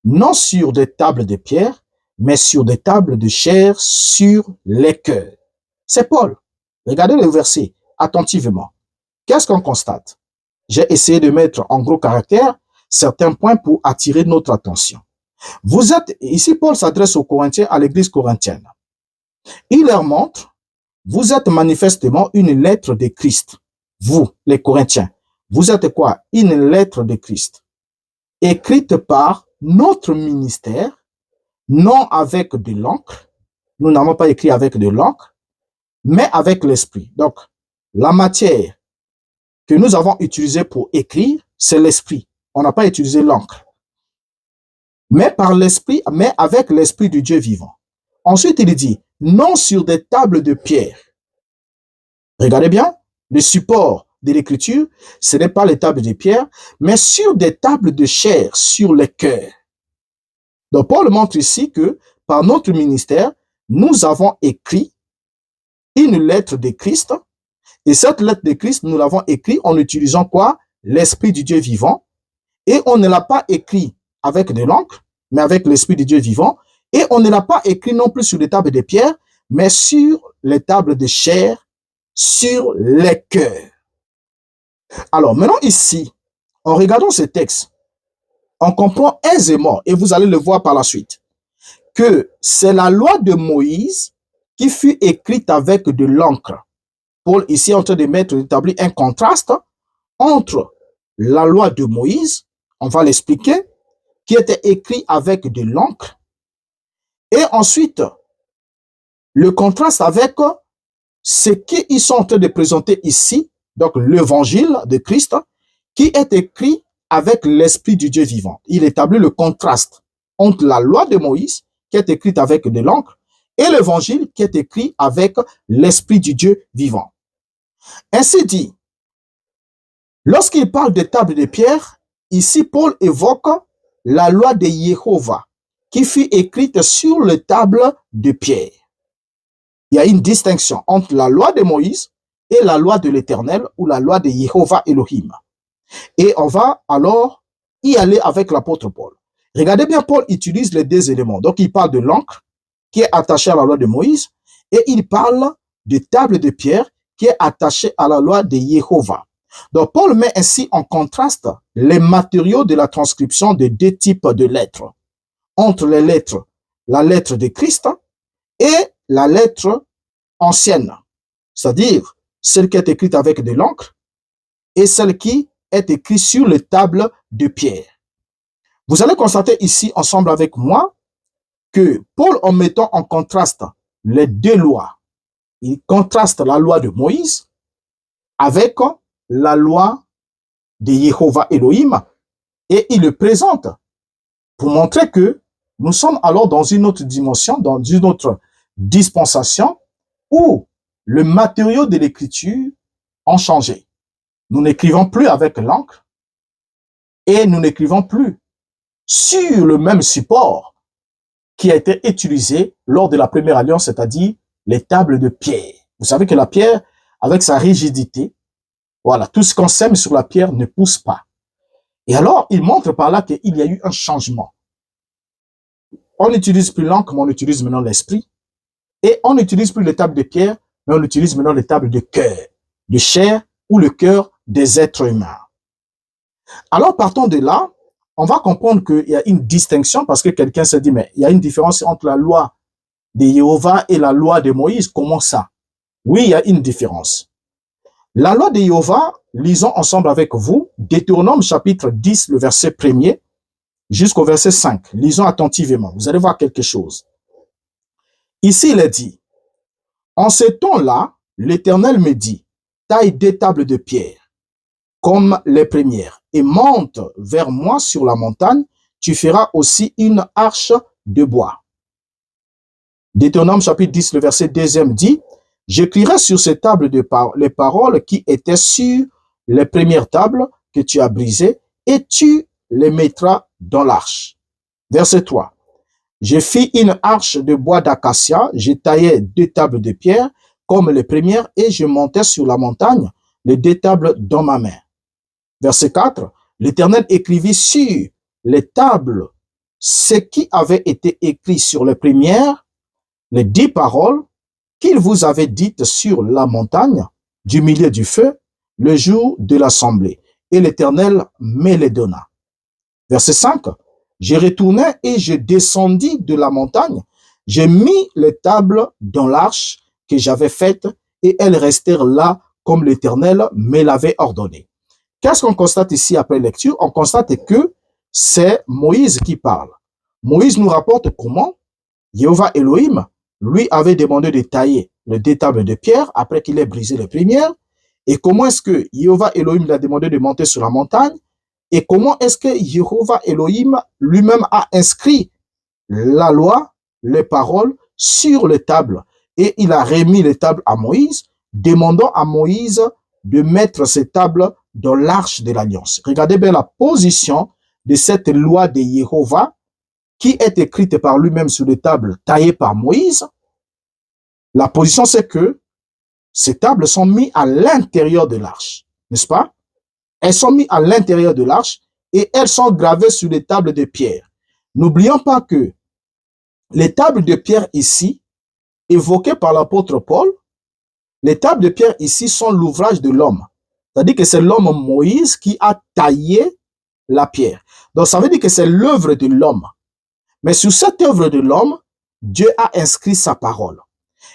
non sur des tables de pierre, mais sur des tables de chair, sur les cœurs. C'est Paul. Regardez le verset attentivement. Qu'est-ce qu'on constate? J'ai essayé de mettre en gros caractère certains points pour attirer notre attention. Vous êtes, ici Paul s'adresse aux Corinthiens, à l'église corinthienne. Il leur montre, vous êtes manifestement une lettre de Christ. Vous, les Corinthiens, vous êtes quoi? Une lettre de Christ, écrite par notre ministère, non avec de l'encre. Nous n'avons pas écrit avec de l'encre, mais avec l'esprit. Donc, la matière que nous avons utilisée pour écrire, c'est l'esprit. On n'a pas utilisé l'encre. Mais par l'esprit, mais avec l'esprit du Dieu vivant. Ensuite, il dit, non sur des tables de pierre. Regardez bien, le support de l'écriture, ce n'est pas les tables de pierre, mais sur des tables de chair, sur les cœurs. Donc, Paul montre ici que, par notre ministère, nous avons écrit une lettre de Christ, et cette lettre de Christ, nous l'avons écrite en utilisant quoi? L'esprit du Dieu vivant, et on ne l'a pas écrit avec de l'encre, mais avec l'esprit du Dieu vivant, et on ne l'a pas écrit non plus sur les tables de pierre, mais sur les tables de chair, sur les cœurs. Alors, maintenant ici, en regardant ce texte, on comprend aisément, et vous allez le voir par la suite, que c'est la loi de Moïse qui fut écrite avec de l'encre. Paul ici est en train d'établir un contraste entre la loi de Moïse, on va l'expliquer, qui était écrit avec de l'encre, et ensuite, le contraste avec ce qu'ils sont en train de présenter ici, donc l'évangile de Christ, qui est écrit avec l'esprit du Dieu vivant. Il établit le contraste entre la loi de Moïse, qui est écrite avec de l'encre, et l'évangile qui est écrit avec l'esprit du Dieu vivant. Ainsi dit, lorsqu'il parle de table de pierre, ici Paul évoque la loi de Jéhovah, qui fut écrite sur les tables de pierre. il y a une distinction entre la loi de Moïse et la loi de l'Éternel ou la loi de Jéhovah Elohim. Et on va alors y aller avec l'apôtre Paul. Regardez bien, Paul utilise les deux éléments. Donc, il parle de l'encre qui est attachée à la loi de Moïse et il parle de table de pierre qui est attachée à la loi de Jéhovah. Donc, Paul met ainsi en contraste les matériaux de la transcription de deux types de lettres. Entre les lettres, la lettre de Christ et la lettre ancienne, c'est-à-dire celle qui est écrite avec de l'encre et celle qui est écrite sur les tables de pierre. Vous allez constater ici, ensemble avec moi, que Paul, en mettant en contraste les deux lois, il contraste la loi de Moïse avec la loi de Jéhovah Elohim et il le présente pour montrer que nous sommes alors dans une autre dimension, dans une autre dispensation où le matériau de l'écriture a changé. Nous n'écrivons plus avec l'encre et nous n'écrivons plus sur le même support qui a été utilisé lors de la première alliance, c'est-à-dire les tables de pierre. Vous savez que la pierre, avec sa rigidité, voilà, tout ce qu'on sème sur la pierre ne pousse pas. Et alors, il montre par là qu'il y a eu un changement. On n'utilise plus l'encre, mais on utilise maintenant l'esprit. Et on n'utilise plus les tables de pierre, mais on utilise maintenant les tables de cœur, de chair ou le cœur des êtres humains. Alors, partons de là, on va comprendre qu'il y a une distinction parce que quelqu'un se dit, mais il y a une différence entre la loi de Jéhovah et la loi de Moïse. Comment ça? Oui, il y a une différence. La loi de Jéhovah, lisons ensemble avec vous, Deutéronome chapitre 10, le verset 1er, jusqu'au verset 5. Lisons attentivement, vous allez voir quelque chose. Ici, il est dit, en ce temps-là, l'Éternel me dit, taille des tables de pierre, comme les premières, et monte vers moi sur la montagne, tu feras aussi une arche de bois. Deutéronome chapitre 10, le verset 2e dit, j'écrirai sur ces tables les paroles qui étaient sur les premières tables que tu as brisées, et tu les mettras dans l'arche. Verset 3. Je fis une arche de bois d'acacia, je taillai 2 tables de pierre comme les premières, et je montai sur la montagne les 2 tables dans ma main. Verset 4. L'Éternel écrivit sur les tables ce qui avait été écrit sur les premières, les 10 paroles qu'il vous avait dites sur la montagne du milieu du feu le jour de l'assemblée. Et l'Éternel me les donna. Verset 5. Je retournai et je descendis de la montagne. J'ai mis les tables dans l'arche que j'avais faite et elles restèrent là comme l'Éternel me l'avait ordonné. Qu'est-ce qu'on constate ici après lecture? On constate que c'est Moïse qui parle. Moïse nous rapporte comment Jéhovah Elohim lui avait demandé de tailler les 2 tables de pierre après qu'il ait brisé les premières. Et comment est-ce que Jéhovah Elohim lui a demandé de monter sur la montagne? Et comment est-ce que Jéhovah Elohim lui-même a inscrit la loi, les paroles sur les tables? Et il a remis les tables à Moïse, demandant à Moïse de mettre ces tables dans l'arche de l'alliance. Regardez bien la position de cette loi de Jéhovah qui est écrite par lui-même sur les tables taillées par Moïse. La position, c'est que ces tables sont mises à l'intérieur de l'arche, n'est-ce pas? Elles sont mises à l'intérieur de l'arche et elles sont gravées sur les tables de pierre. N'oublions pas que les tables de pierre ici, évoquées par l'apôtre Paul, les tables de pierre ici sont l'ouvrage de l'homme. C'est-à-dire que c'est l'homme Moïse qui a taillé la pierre. Donc ça veut dire que c'est l'œuvre de l'homme. Mais sur cette œuvre de l'homme, Dieu a inscrit sa parole.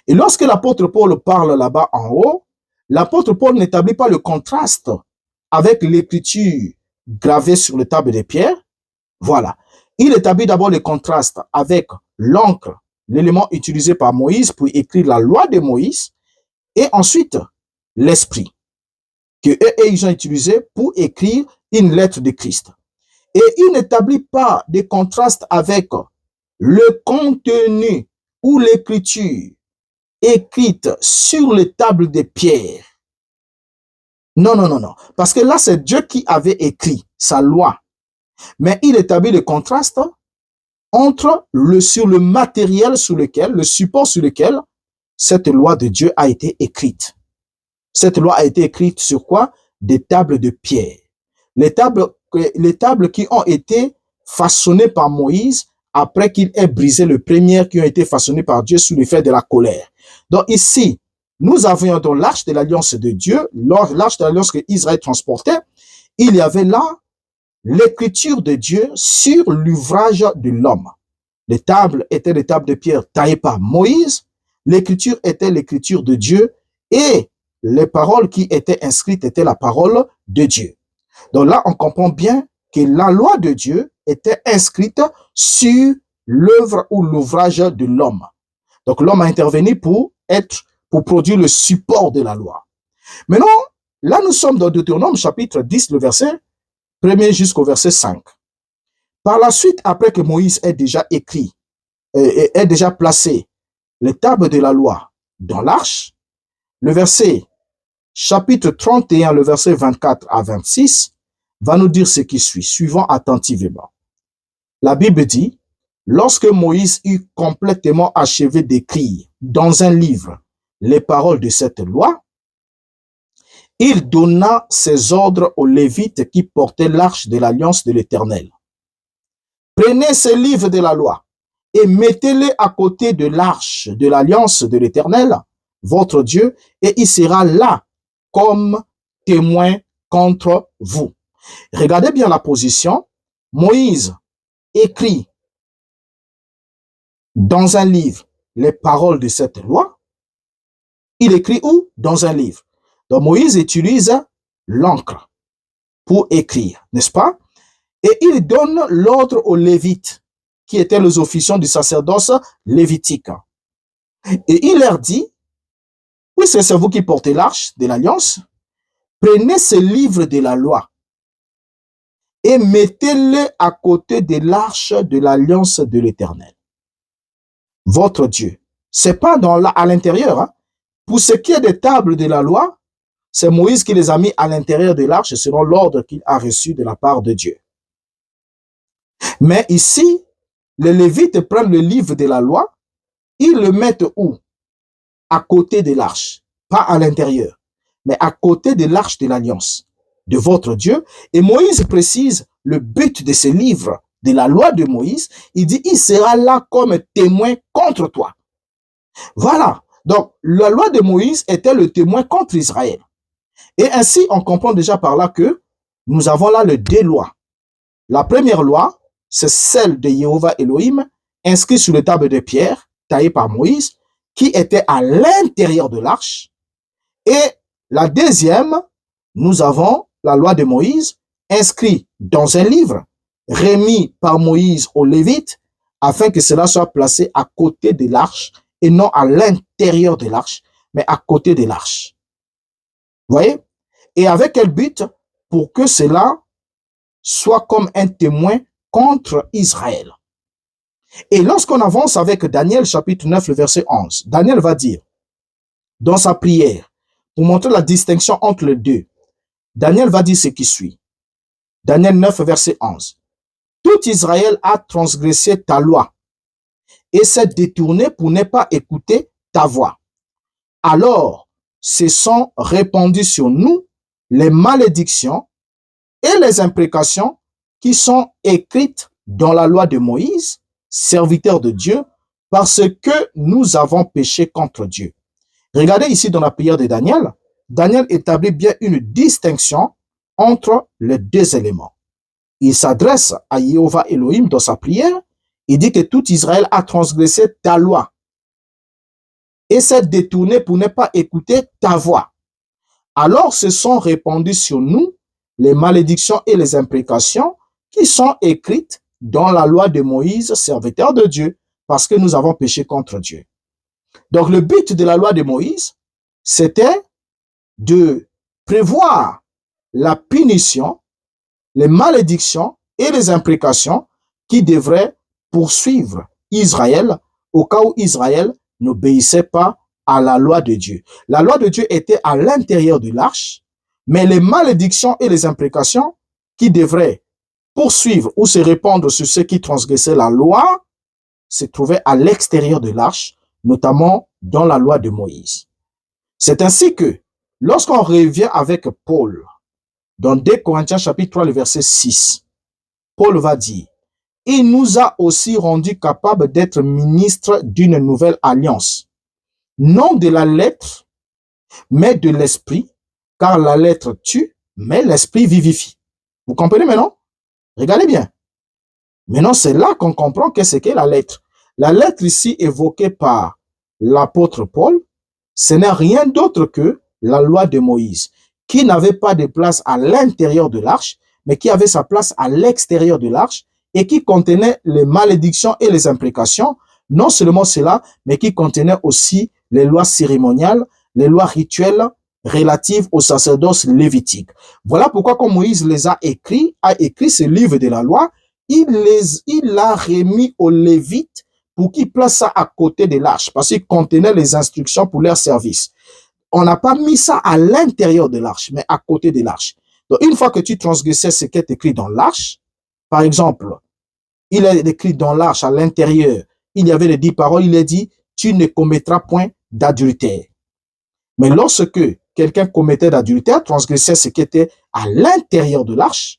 Et lorsque l'apôtre Paul parle là-bas en haut, l'apôtre Paul n'établit pas le contraste avec l'écriture gravée sur les tables de pierre. Voilà. Il établit d'abord le contraste avec l'encre, l'élément utilisé par Moïse pour écrire la loi de Moïse, et ensuite l'esprit que eux ils ont utilisé pour écrire une lettre de Christ. Et il n'établit pas de contraste avec le contenu ou l'écriture écrite sur les tables de pierre. Non, non, non, non. Parce que là, c'est Dieu qui avait écrit sa loi. Mais il établit le contraste entre sur le matériel sur lequel, le support sur lequel cette loi de Dieu a été écrite. Cette loi a été écrite sur quoi? Des tables de pierre. Les tables qui ont été façonnées par Moïse après qu'il ait brisé les premières qui ont été façonnées par Dieu sous l'effet de la colère. Donc ici, nous avions donc l'arche de l'alliance de Dieu, l'arche de l'alliance que Israël transportait. Il y avait là l'écriture de Dieu sur l'ouvrage de l'homme. Les tables étaient des tables de pierre taillées par Moïse. L'écriture était l'écriture de Dieu et les paroles qui étaient inscrites étaient la parole de Dieu. Donc là, on comprend bien que la loi de Dieu était inscrite sur l'œuvre ou l'ouvrage de l'homme. Donc l'homme a intervenu pour produire le support de la loi. Maintenant, là nous sommes dans Deutéronome chapitre 10, le verset 1er jusqu'au verset 5. Par la suite, après que Moïse ait déjà écrit, ait déjà placé les tables de la loi dans l'arche, le verset chapitre 31, le verset 24 à 26, va nous dire ce qui suit, suivant attentivement. La Bible dit, lorsque Moïse eut complètement achevé d'écrire dans un livre les paroles de cette loi, il donna ses ordres aux Lévites qui portaient l'arche de l'alliance de l'Éternel. Prenez ces livres de la loi et mettez-les à côté de l'arche de l'alliance de l'Éternel, votre Dieu, et il sera là comme témoin contre vous. Regardez bien la position. Moïse écrit dans un livre les paroles de cette loi. Il écrit où? Dans un livre. Donc Moïse utilise l'encre pour écrire, n'est-ce pas? Et il donne l'ordre aux Lévites, qui étaient les officiants du sacerdoce lévitique. Et il leur dit, puisque c'est vous qui portez l'arche de l'alliance, prenez ce livre de la loi et mettez-le à côté de l'arche de l'alliance de l'Éternel, votre Dieu. C'est pas à l'intérieur. Hein. Pour ce qui est des tables de la loi, c'est Moïse qui les a mis à l'intérieur de l'arche selon l'ordre qu'il a reçu de la part de Dieu. Mais ici, les Lévites prennent le livre de la loi, ils le mettent où? À côté de l'arche, pas à l'intérieur, mais à côté de l'arche de l'alliance de votre Dieu. Et Moïse précise le but de ce livre, de la loi de Moïse. Il dit, il sera là comme témoin contre toi. Voilà. Donc, la loi de Moïse était le témoin contre Israël. Et ainsi, on comprend déjà par là que nous avons là les deux lois. La première loi, c'est celle de Jéhovah Elohim, inscrite sur les tables de pierre, taillées par Moïse, qui était à l'intérieur de l'arche. Et la deuxième, nous avons la loi de Moïse, inscrite dans un livre, remis par Moïse aux Lévites, afin que cela soit placé à côté de l'arche, et non à l'intérieur de l'arche, mais à côté de l'arche. Vous voyez? Et avec quel but? Pour que cela soit comme un témoin contre Israël. Et lorsqu'on avance avec Daniel chapitre 9, le verset 11, Daniel va dire, dans sa prière, pour montrer la distinction entre les deux, Daniel va dire ce qui suit. Daniel 9, verset 11. Tout Israël a transgressé ta loi et s'est détourné pour ne pas écouter ta voix. Alors, se sont répandues sur nous les malédictions et les imprécations qui sont écrites dans la loi de Moïse, serviteur de Dieu, parce que nous avons péché contre Dieu. Regardez ici dans la prière de Daniel, Daniel établit bien une distinction entre les deux éléments. Il s'adresse à Jéhovah Elohim dans sa prière, il dit que tout Israël a transgressé ta loi et s'est détourné pour ne pas écouter ta voix. Alors se sont répandues sur nous les malédictions et les imprécations qui sont écrites dans la loi de Moïse, serviteur de Dieu, parce que nous avons péché contre Dieu. Donc le but de la loi de Moïse, c'était de prévoir la punition, les malédictions et les imprécations qui devraient poursuivre Israël au cas où Israël n'obéissait pas à la loi de Dieu. La loi de Dieu était à l'intérieur de l'arche, mais les malédictions et les imprécations qui devraient poursuivre ou se répandre sur ceux qui transgressaient la loi se trouvaient à l'extérieur de l'arche, notamment dans la loi de Moïse. C'est ainsi que, lorsqu'on revient avec Paul, dans 2 Corinthiens chapitre 3, le verset 6, Paul va dire, « Il nous a aussi rendus capables d'être ministres d'une nouvelle alliance, non de la lettre, mais de l'esprit, car la lettre tue, mais l'esprit vivifie. » Vous comprenez maintenant? Regardez bien. Maintenant, c'est là qu'on comprend qu'est-ce qu'est la lettre. La lettre ici évoquée par l'apôtre Paul, ce n'est rien d'autre que la loi de Moïse, qui n'avait pas de place à l'intérieur de l'arche, mais qui avait sa place à l'extérieur de l'arche et qui contenait les malédictions et les imprécations. Non seulement cela, mais qui contenait aussi les lois cérémoniales, les lois rituelles relatives au sacerdoce lévitique. Voilà pourquoi quand Moïse les a écrits ce livre de la loi, il l'a remis aux Lévites pour qu'ils placent ça à côté de l'arche, parce qu'il contenait les instructions pour leur service. On n'a pas mis ça à l'intérieur de l'arche, mais à côté de l'arche. Donc, une fois que tu transgressais ce qui est écrit dans l'arche, par exemple, il est écrit dans l'arche à l'intérieur, il y avait les 10 paroles, il est dit, tu ne commettras point d'adultère. Mais lorsque quelqu'un commettait d'adultère, transgressait ce qui était à l'intérieur de l'arche,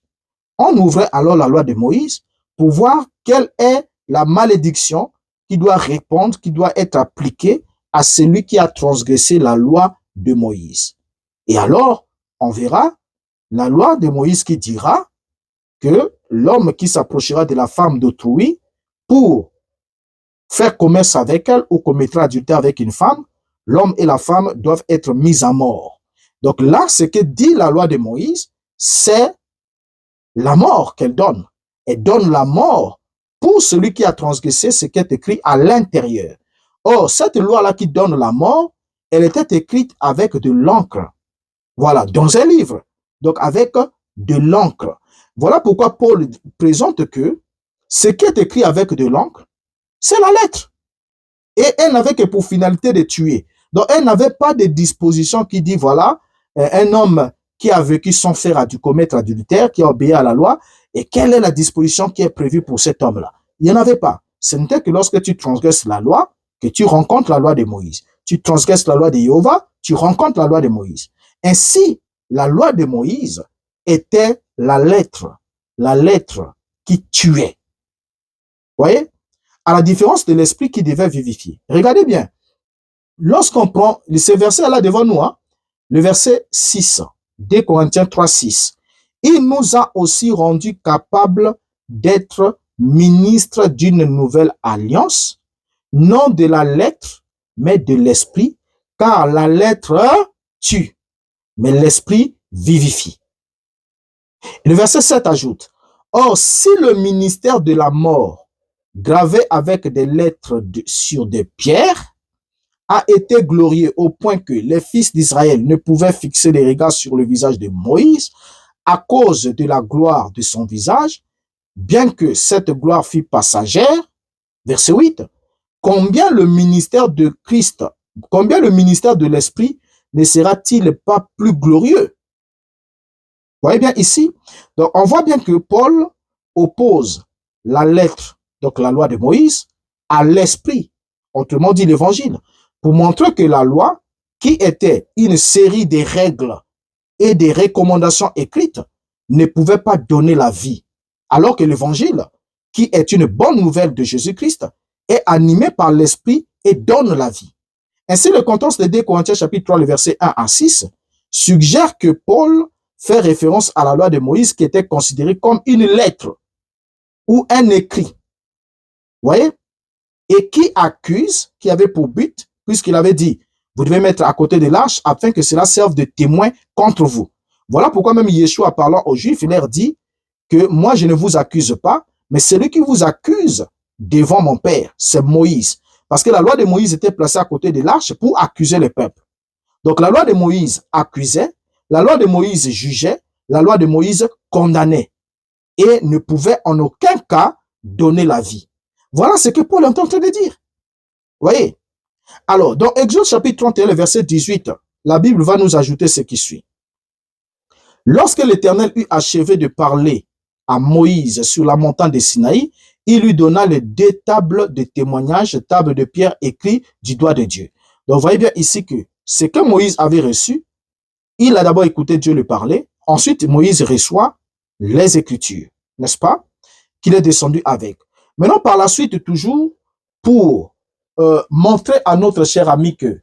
on ouvrait alors la loi de Moïse pour voir quelle est la malédiction qui doit répondre, qui doit être appliquée à celui qui a transgressé la loi de Moïse. Et alors, on verra la loi de Moïse qui dira que l'homme qui s'approchera de la femme d'autrui pour faire commerce avec elle ou commettre adultère avec une femme, l'homme et la femme doivent être mis à mort. Donc là, ce que dit la loi de Moïse, c'est la mort qu'elle donne. Elle donne la mort pour celui qui a transgressé ce qui est écrit à l'intérieur. Or, cette loi-là qui donne la mort, elle était écrite avec de l'encre. Voilà, dans un livre. Donc, avec de l'encre. Voilà pourquoi Paul présente que ce qui est écrit avec de l'encre, c'est la lettre. Et elle n'avait que pour finalité de tuer. Donc, elle n'avait pas de disposition qui dit, voilà, un homme qui a vécu sans faire commettre adultère, qui a obéi à la loi, et quelle est la disposition qui est prévue pour cet homme-là? Il n'y en avait pas. Ce n'était que lorsque tu transgresses la loi, que tu rencontres la loi de Moïse. Tu transgresses la loi de Jéhovah, tu rencontres la loi de Moïse. Ainsi, la loi de Moïse était la lettre qui tuait. Vous voyez? À la différence de l'esprit qui devait vivifier. Regardez bien. Lorsqu'on prend ce verset-là devant nous, hein, le verset 6, 2 Corinthiens 3, 6, il nous a aussi rendus capables d'être ministres d'une nouvelle alliance, non de la lettre, mais de l'esprit, car la lettre tue, mais l'esprit vivifie. Et le verset 7 ajoute, or, si le ministère de la mort, gravé avec des lettres sur des pierres, a été glorieux au point que les fils d'Israël ne pouvaient fixer les regards sur le visage de Moïse à cause de la gloire de son visage, bien que cette gloire fût passagère. Verset 8, combien le ministère de Christ, combien le ministère de l'Esprit ne sera-t-il pas plus glorieux? Vous voyez bien ici, donc on voit bien que Paul oppose la lettre, donc la loi de Moïse, à l'Esprit, autrement dit l'évangile, pour montrer que la loi, qui était une série de règles et des recommandations écrites, ne pouvait pas donner la vie, alors que l'évangile, qui est une bonne nouvelle de Jésus-Christ, est animé par l'Esprit et donne la vie. Ainsi, le contexte de 2 Corinthiens chapitre 3, le verset 1 à 6, suggère que Paul fait référence à la loi de Moïse qui était considérée comme une lettre ou un écrit. Vous voyez? Et qui accuse, qui avait pour but, puisqu'il avait dit, vous devez mettre à côté de l'arche afin que cela serve de témoin contre vous. Voilà pourquoi même Yeshua, parlant aux Juifs, il leur dit que moi je ne vous accuse pas, mais celui qui vous accuse devant mon Père, c'est Moïse. Parce que la loi de Moïse était placée à côté de l'arche pour accuser le peuple. Donc la loi de Moïse accusait, la loi de Moïse jugeait, la loi de Moïse condamnait et ne pouvait en aucun cas donner la vie. Voilà ce que Paul est en train de dire. Vous voyez? Alors, dans Exode chapitre 31, le verset 18, la Bible va nous ajouter ce qui suit. Lorsque l'Éternel eut achevé de parler à Moïse sur la montagne de Sinaï, il lui donna les 2 tables de témoignage, tables de pierre écrites du doigt de Dieu. Donc, vous voyez bien ici que ce que Moïse avait reçu, il a d'abord écouté Dieu lui parler. Ensuite, Moïse reçoit les Écritures, n'est-ce pas, qu'il est descendu avec. Maintenant, par la suite, toujours, pour montrer à notre cher ami que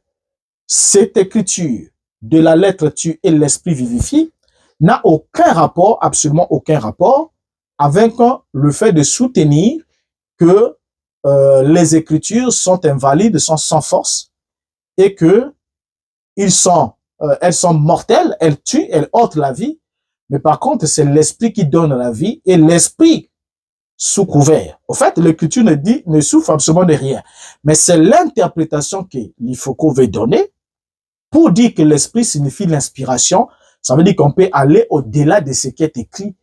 cette écriture de la lettre tue et l'esprit vivifie n'a aucun rapport, absolument aucun rapport, avec le fait de soutenir que les Écritures sont invalides, sont sans force, et que elles sont mortelles, elles tuent, elles ôtent la vie, mais par contre, c'est l'esprit qui donne la vie, et l'esprit sous couvert. Au fait, l'écriture ne souffre absolument de rien. Mais c'est l'interprétation que Foucault veut donner pour dire que l'esprit signifie l'inspiration. Ça veut dire qu'on peut aller au-delà de ce qui est écrit,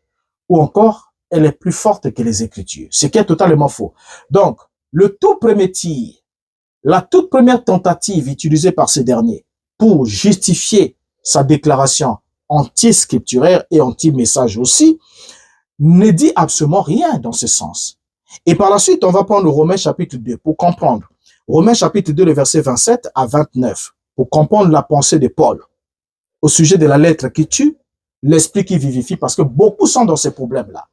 ou encore, elle est plus forte que les Écritures. Ce qui est totalement faux. Donc, le tout premier tir, la toute première tentative utilisée par ce dernier pour justifier sa déclaration anti-scripturaire et anti-message aussi, ne dit absolument rien dans ce sens. Et par la suite, on va prendre Romains chapitre 2 pour comprendre. Romains chapitre 2, le verset 27 à 29, pour comprendre la pensée de Paul au sujet de la lettre qui tue, l'esprit qui vivifie, parce que beaucoup sont dans ces problèmes-là.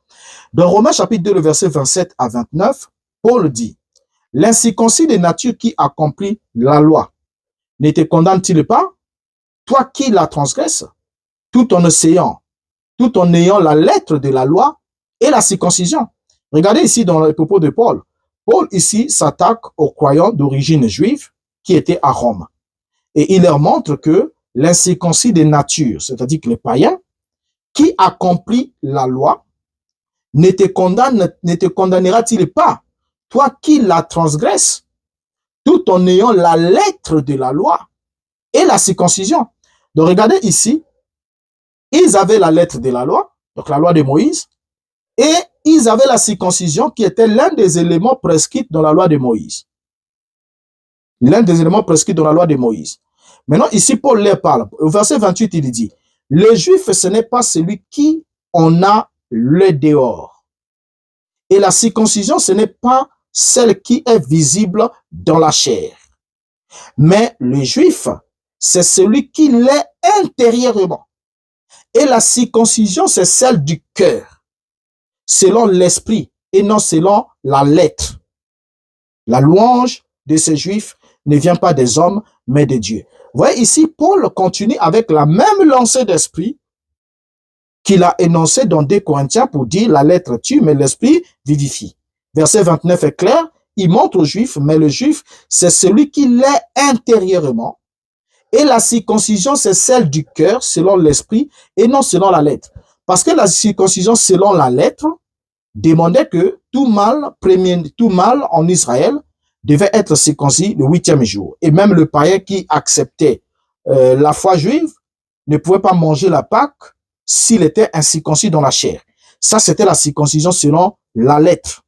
Dans Romains chapitre 2, le verset 27 à 29, Paul dit, « L'incirconcis de nature qui accomplit la loi, ne te condamne-t-il pas, toi qui la transgresses, tout en ayant la lettre de la loi et la circoncision. » Regardez ici dans les propos de Paul. Paul ici s'attaque aux croyants d'origine juive qui étaient à Rome. Et il leur montre que l'incirconcis de nature, c'est-à-dire que les païens, qui accomplit la loi, ne te condamnera-t-il pas, toi qui la transgresses, tout en ayant la lettre de la loi et la circoncision. Donc regardez ici, ils avaient la lettre de la loi, donc la loi de Moïse, et ils avaient la circoncision qui était l'un des éléments prescrits dans la loi de Moïse. L'un des éléments prescrits dans la loi de Moïse. Maintenant, ici, Paul leur parle. Au verset 28, il dit, « Le juif, ce n'est pas celui qui en a le dehors. Et la circoncision, ce n'est pas celle qui est visible dans la chair. Mais le juif, c'est celui qui l'est intérieurement. Et la circoncision, c'est celle du cœur, selon l'esprit et non selon la lettre. La louange de ces juifs ne vient pas des hommes, mais de Dieu. » Vous voyez ici, Paul continue avec la même lancée d'esprit qu'il a énoncé dans 2 Corinthiens pour dire la lettre tue, mais l'esprit vivifie. Verset 29 est clair, il montre aux juifs, mais le juif, c'est celui qui l'est intérieurement. Et la circoncision, c'est celle du cœur, selon l'esprit, et non selon la lettre. Parce que la circoncision, selon la lettre, demandait que tout mâle en Israël devait être circoncis le 8e jour. Et même le païen qui acceptait la foi juive ne pouvait pas manger la Pâque s'il était incirconcis dans la chair. Ça, c'était la circoncision selon la lettre.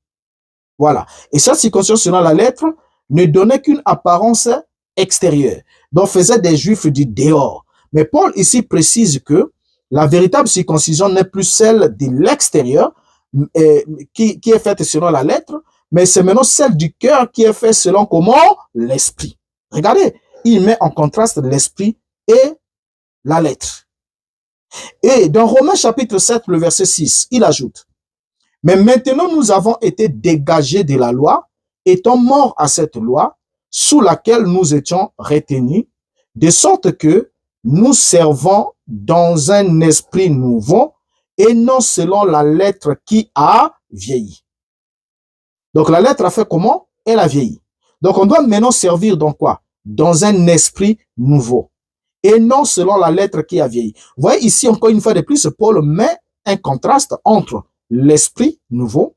Voilà. Et cette circoncision selon la lettre ne donnait qu'une apparence extérieure. Donc, faisait des juifs du dehors. Mais Paul ici précise que la véritable circoncision n'est plus celle de l'extérieur, qui est faite selon la lettre, mais c'est maintenant celle du cœur qui est faite selon comment? L'esprit. Regardez, il met en contraste l'esprit et la lettre. Et dans Romains chapitre 7, le verset 6, il ajoute, « Mais maintenant nous avons été dégagés de la loi, étant morts à cette loi, sous laquelle nous étions retenus, de sorte que nous servons dans un esprit nouveau et non selon la lettre qui a vieilli. » Donc la lettre a fait comment? Elle a vieilli. Donc on doit maintenant servir dans quoi? Dans un esprit nouveau et non selon la lettre qui a vieilli. Vous voyez ici encore une fois de plus, Paul met un contraste entre l'esprit nouveau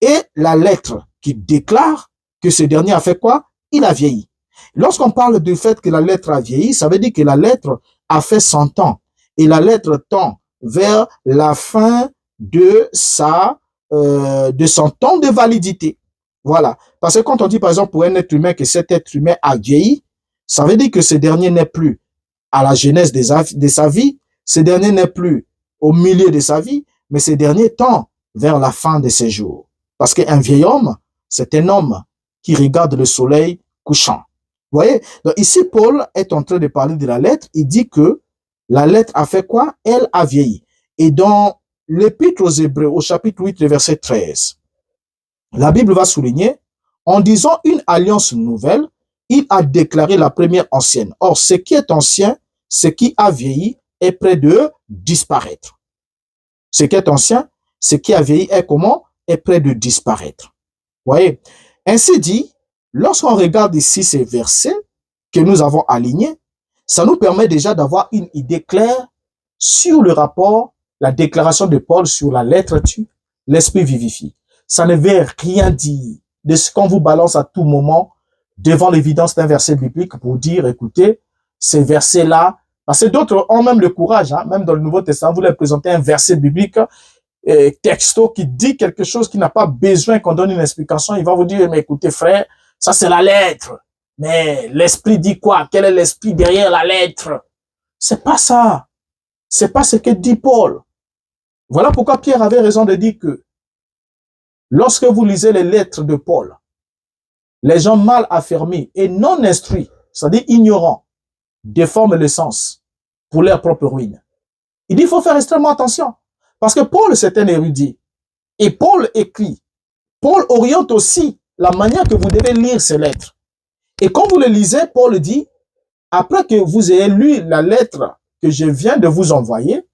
et la lettre qui déclare que ce dernier a fait quoi? Il a vieilli. Lorsqu'on parle du fait que la lettre a vieilli, ça veut dire que la lettre a fait 100 ans et la lettre tend vers la fin de son temps de validité. Voilà. Parce que quand on dit par exemple pour un être humain que cet être humain a vieilli, ça veut dire que ce dernier n'est plus à la jeunesse de sa vie, ce dernier n'est plus au milieu de sa vie, mais ce dernier tend vers la fin de ses jours. Parce qu'un vieil homme, c'est un homme qui regarde le soleil couchant. Vous voyez? Donc ici, Paul est en train de parler de la lettre. Il dit que la lettre a fait quoi? Elle a vieilli. Et dans l'Épître aux Hébreux, au chapitre 8, le verset 13, la Bible va souligner, en disant une alliance nouvelle, il a déclaré la première ancienne. Or, ce qui est ancien, ce qui a vieilli, est près de disparaître. Ce qui est ancien, ce qui a vieilli est comment? Est près de disparaître. Vous voyez? Ainsi dit, lorsqu'on regarde ici ces versets que nous avons alignés, ça nous permet déjà d'avoir une idée claire sur le rapport, la déclaration de Paul sur la lettre tue, l'esprit vivifie. Ça ne veut rien dire de ce qu'on vous balance à tout moment devant l'évidence d'un verset biblique pour dire, écoutez, ces versets-là, parce que d'autres ont même le courage, hein, même dans le Nouveau Testament, vous leur présentez un verset biblique, texto, qui dit quelque chose qui n'a pas besoin qu'on donne une explication. Il va vous dire, mais écoutez frère, ça c'est la lettre. Mais l'esprit dit quoi? Quel est l'esprit derrière la lettre? C'est pas ça. C'est pas ce que dit Paul. Voilà pourquoi Pierre avait raison de dire que lorsque vous lisez les lettres de Paul, les gens mal affermis et non instruits, c'est-à-dire ignorants, déforment le sens pour leur propre ruine. Il dit qu'il faut faire extrêmement attention. Parce que Paul, c'est un érudit. Et Paul écrit. Paul oriente aussi la manière que vous devez lire ces lettres. Et quand vous le lisez, Paul dit, après que vous ayez lu la lettre que je viens de vous envoyer,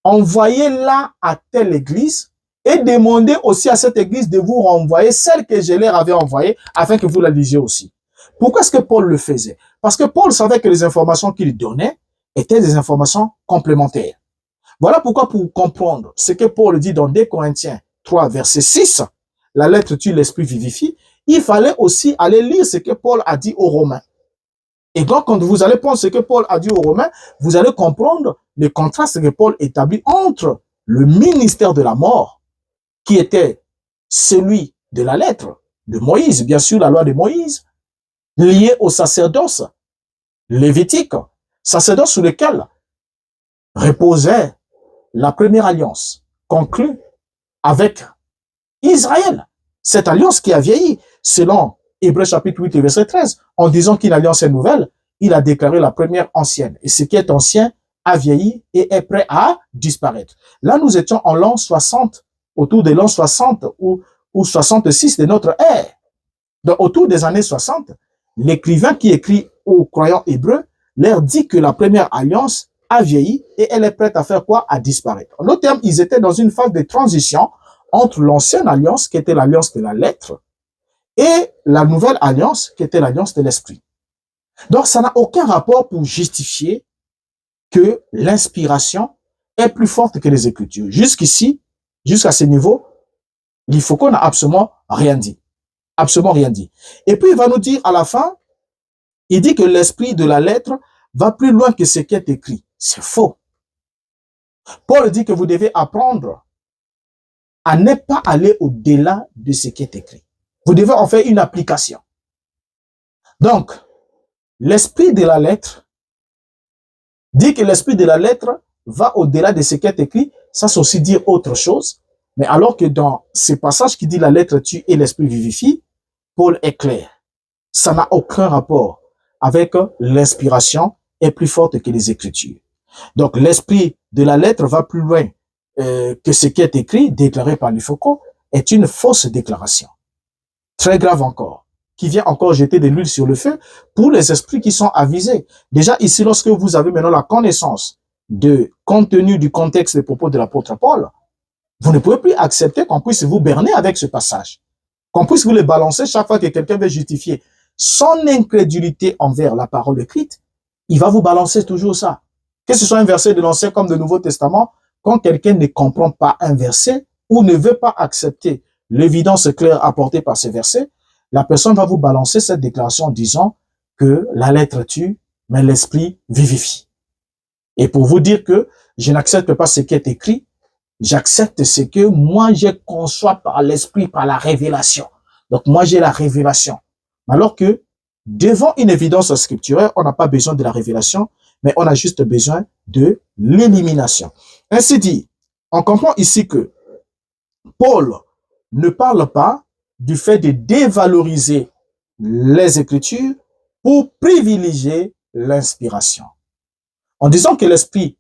envoyez-la à telle église et demandez aussi à cette église de vous renvoyer celle que je leur avais envoyée afin que vous la lisiez aussi. Pourquoi est-ce que Paul le faisait? Parce que Paul savait que les informations qu'il donnait étaient des informations complémentaires. Voilà pourquoi, pour comprendre ce que Paul dit dans 2 Corinthiens 3, verset 6, la lettre tue, l'esprit vivifie, il fallait aussi aller lire ce que Paul a dit aux Romains. Et donc, quand vous allez prendre ce que Paul a dit aux Romains, vous allez comprendre le contraste que Paul établit entre le ministère de la mort, qui était celui de la lettre de Moïse, bien sûr la loi de Moïse, liée au sacerdoce lévitique, sacerdoce sous lequel reposait la première alliance conclue avec Israël. Cette alliance qui a vieilli, selon Hébreux chapitre 8 et verset 13, en disant qu'une alliance est nouvelle, il a déclaré la première ancienne. Et ce qui est ancien a vieilli et est prêt à disparaître. Là, nous étions en l'an 60, autour de l'an 60 ou 66 de notre ère. Donc, autour des années 60, l'écrivain qui écrit aux croyants hébreux leur dit que la première alliance a vieilli et elle est prête à faire quoi? À disparaître. En d'autres termes, ils étaient dans une phase de transition entre l'ancienne alliance, qui était l'alliance de la lettre, et la nouvelle alliance, qui était l'alliance de l'esprit. Donc, ça n'a aucun rapport pour justifier que l'inspiration est plus forte que les Écritures. Jusqu'ici, jusqu'à ce niveau, il faut qu'on n'a absolument rien dit. Absolument rien dit. Et puis, il va nous dire à la fin, il dit que l'esprit de la lettre va plus loin que ce qui est écrit. C'est faux. Paul dit que vous devez apprendre à ne pas aller au-delà de ce qui est écrit. Vous devez en faire une application. Donc, l'esprit de la lettre dit que l'esprit de la lettre va au-delà de ce qui est écrit. Ça, c'est aussi dire autre chose. Mais alors que dans ce passage qui dit la lettre tue et l'esprit vivifie, Paul est clair. Ça n'a aucun rapport avec l'inspiration est plus forte que les Écritures. Donc, l'esprit de la lettre va plus loin que ce qui est écrit, déclaré par Foucault, est une fausse déclaration. Très grave encore, qui vient encore jeter de l'huile sur le feu pour les esprits qui sont avisés. Déjà ici, lorsque vous avez maintenant la connaissance du contenu, du contexte des propos de l'apôtre Paul, vous ne pouvez plus accepter qu'on puisse vous berner avec ce passage, qu'on puisse vous le balancer chaque fois que quelqu'un veut justifier son incrédulité envers la parole écrite. Il va vous balancer toujours ça. Que ce soit un verset de l'Ancien comme du Nouveau Testament, quand quelqu'un ne comprend pas un verset ou ne veut pas accepter l'évidence claire apportée par ce verset, la personne va vous balancer cette déclaration en disant que la lettre tue, mais l'esprit vivifie. Et pour vous dire que je n'accepte pas ce qui est écrit, j'accepte ce que moi je conçois par l'esprit, par la révélation. Donc moi j'ai la révélation. Alors que devant une évidence scripturaire, on n'a pas besoin de la révélation, mais on a juste besoin de l'élimination. Ainsi dit, on comprend ici que Paul ne parle pas du fait de dévaloriser les Écritures pour privilégier l'inspiration. En disant que l'esprit,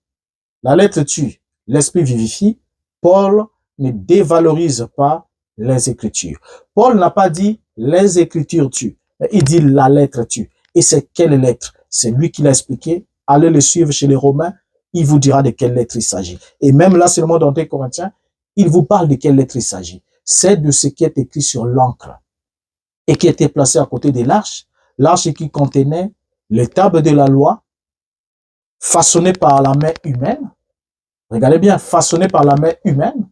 la lettre tue, l'esprit vivifie, Paul ne dévalorise pas les Écritures. Paul n'a pas dit les Écritures tuent, il dit la lettre tue. Et c'est quelle lettre? C'est lui qui l'a expliqué. Allez le suivre chez les Romains, il vous dira de quelle lettre il s'agit. Et même là, seulement dans 2 Corinthiens, il vous parle de quelle lettre il s'agit. C'est de ce qui est écrit sur l'encre et qui était placé à côté de l'arche, l'arche qui contenait les tables de la loi façonnées par la main humaine. Regardez bien, façonnées par la main humaine,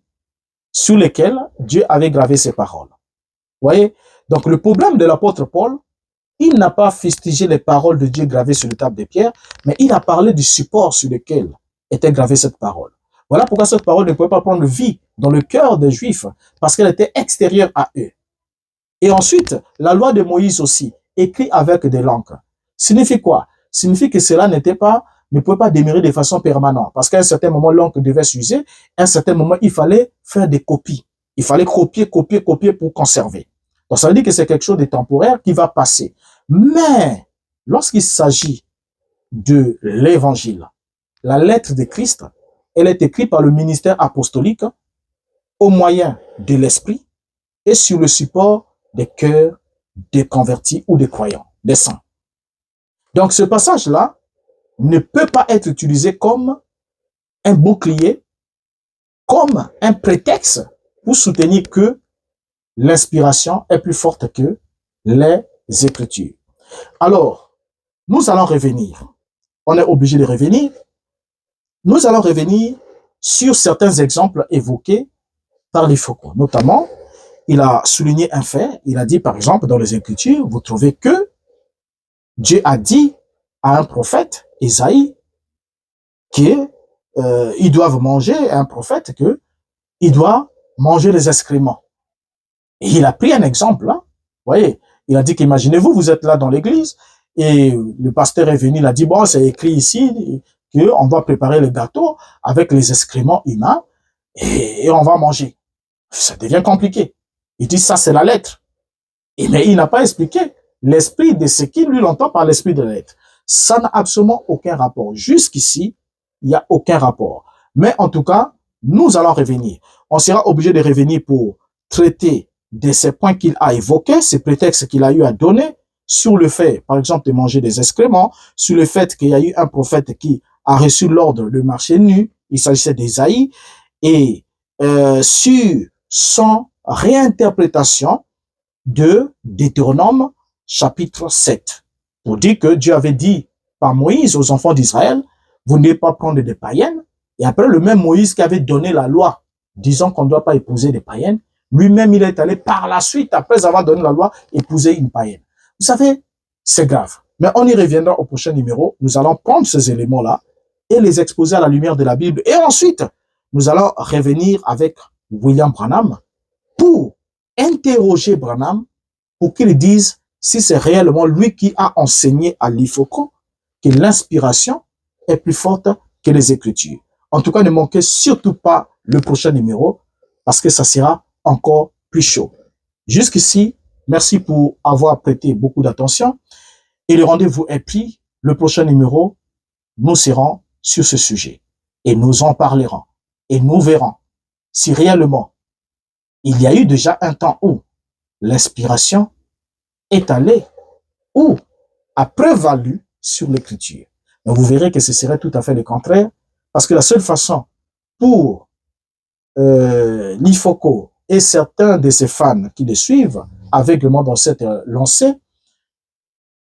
sur lesquelles Dieu avait gravé ses paroles. Vous voyez? Donc le problème de l'apôtre Paul, il n'a pas fustigé les paroles de Dieu gravées sur les tables de pierre, mais il a parlé du support sur lequel était gravée cette parole. Voilà pourquoi cette parole ne pouvait pas prendre vie dans le cœur des Juifs, parce qu'elle était extérieure à eux. Et ensuite, la loi de Moïse aussi, écrite avec de l'encre, signifie quoi? Signifie que cela ne pouvait pas demeurer de façon permanente, parce qu'à un certain moment, l'encre devait s'user, à un certain moment, il fallait faire des copies. Il fallait copier pour conserver. Donc, ça veut dire que c'est quelque chose de temporaire qui va passer. Mais, lorsqu'il s'agit de l'évangile, la lettre de Christ, elle est écrite par le ministère apostolique au moyen de l'esprit et sur le support des cœurs des convertis ou des croyants, des saints. Donc, ce passage-là ne peut pas être utilisé comme un bouclier, comme un prétexte pour soutenir que l'inspiration est plus forte que les Écritures. Alors, nous allons revenir. On est obligé de revenir. Nous allons revenir sur certains exemples évoqués par les Foucault. Notamment, il a souligné un fait. Il a dit, par exemple, dans les Écritures, vous trouvez que Dieu a dit à un prophète, Isaïe, qu'ils doivent manger, un prophète, qu'il doit manger les excréments. Et il a pris un exemple, là. Vous voyez, il a dit qu'imaginez-vous, vous êtes là dans l'église, et le pasteur est venu, il a dit, bon, c'est écrit ici, qu'on va préparer le gâteau avec les excréments humains, et on va manger. Ça devient compliqué. Il dit, ça, c'est la lettre. Mais il n'a pas expliqué l'esprit de ce qu'il lui l'entend par l'esprit de la lettre. Ça n'a absolument aucun rapport. Jusqu'ici, il n'y a aucun rapport. Mais en tout cas, nous allons revenir. On sera obligé de revenir pour traiter de ces points qu'il a évoqués, ces prétextes qu'il a eu à donner sur le fait, par exemple, de manger des excréments, sur le fait qu'il y a eu un prophète qui a reçu l'ordre de marcher nu, il s'agissait d'Ésaïe, et sur son réinterprétation de Deutéronome chapitre 7, pour dire que Dieu avait dit par Moïse aux enfants d'Israël, vous ne devez pas prendre des païennes, et après le même Moïse qui avait donné la loi, disant qu'on ne doit pas épouser des païennes, lui-même il est allé par la suite, après avoir donné la loi, épouser une païenne. Vous savez, c'est grave. Mais on y reviendra au prochain numéro. Nous allons prendre ces éléments-là et les exposer à la lumière de la Bible. Et ensuite, nous allons revenir avec William Branham pour interroger Branham pour qu'il dise si c'est réellement lui qui a enseigné à l'Ifoko que l'inspiration est plus forte que les Écritures. En tout cas, ne manquez surtout pas le prochain numéro parce que ça sera encore plus chaud. Jusqu'ici, merci pour avoir prêté beaucoup d'attention et le rendez-vous est pris. Le prochain numéro, nous serons sur ce sujet et nous en parlerons et nous verrons si réellement il y a eu déjà un temps où l'inspiration est allée ou a prévalu sur l'écriture. Mais vous verrez que ce serait tout à fait le contraire parce que la seule façon pour l'Ifoko et certains de ses fans qui le suivent aveuglément dans cette lancée,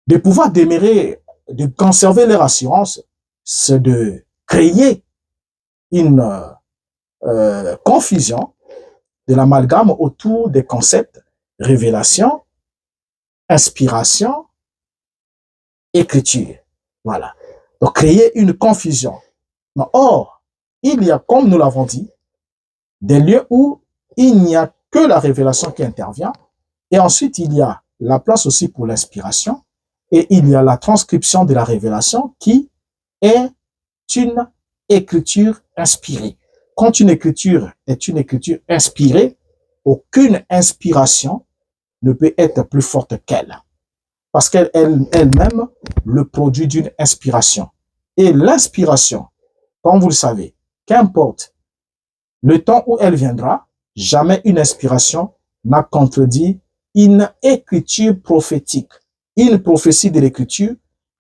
de pouvoir demeurer, de conserver leur assurance, c'est de créer une confusion de l'amalgame autour des concepts révélation, inspiration, écriture. Voilà. Donc, créer une confusion. Or, il y a, comme nous l'avons dit, des lieux où il n'y a que la révélation qui intervient. Et ensuite, il y a la place aussi pour l'inspiration. Et il y a la transcription de la révélation qui est une écriture inspirée. Quand une écriture est une écriture inspirée, aucune inspiration ne peut être plus forte qu'elle. parce qu'elle elle-même le produit d'une inspiration. Et l'inspiration, comme vous le savez, qu'importe le temps où elle viendra, jamais une inspiration n'a contredit une écriture prophétique. Une prophétie de l'écriture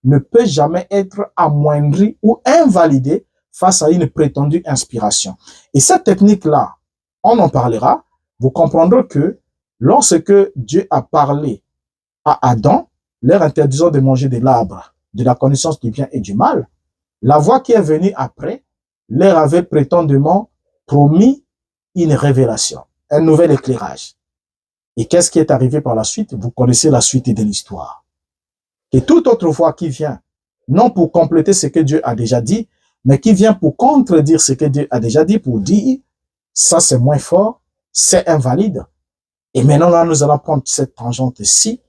ne peut jamais être amoindrie ou invalidée face à une prétendue inspiration. Et cette technique-là, on en parlera. Vous comprendrez que lorsque Dieu a parlé à Adam, leur interdisant de manger de l'arbre de la connaissance du bien et du mal, la voix qui est venue après leur avait prétendument promis une révélation, un nouvel éclairage. Et qu'est-ce qui est arrivé par la suite? Vous connaissez la suite de l'histoire. Et toute autre voix qui vient, non pour compléter ce que Dieu a déjà dit, mais qui vient pour contredire ce que Dieu a déjà dit, pour dire, ça c'est moins fort, c'est invalide. Et maintenant, là, nous allons prendre cette tangente-ci.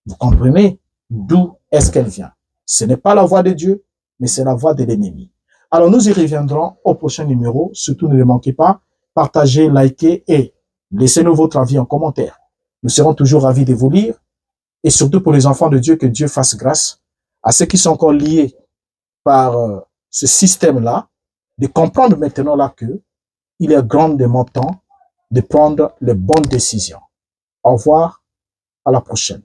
Vous comprenez d'où est-ce qu'elle vient? Ce n'est pas la voix de Dieu, mais c'est la voix de l'ennemi. Alors, nous y reviendrons au prochain numéro. Surtout, ne le manquez pas. Partagez, likez et laissez-nous votre avis en commentaire. Nous serons toujours ravis de vous lire. Et surtout pour les enfants de Dieu, que Dieu fasse grâce à ceux qui sont encore liés par ce système-là, de comprendre maintenant là que il est grandement temps de prendre les bonnes décisions. Au revoir, à la prochaine.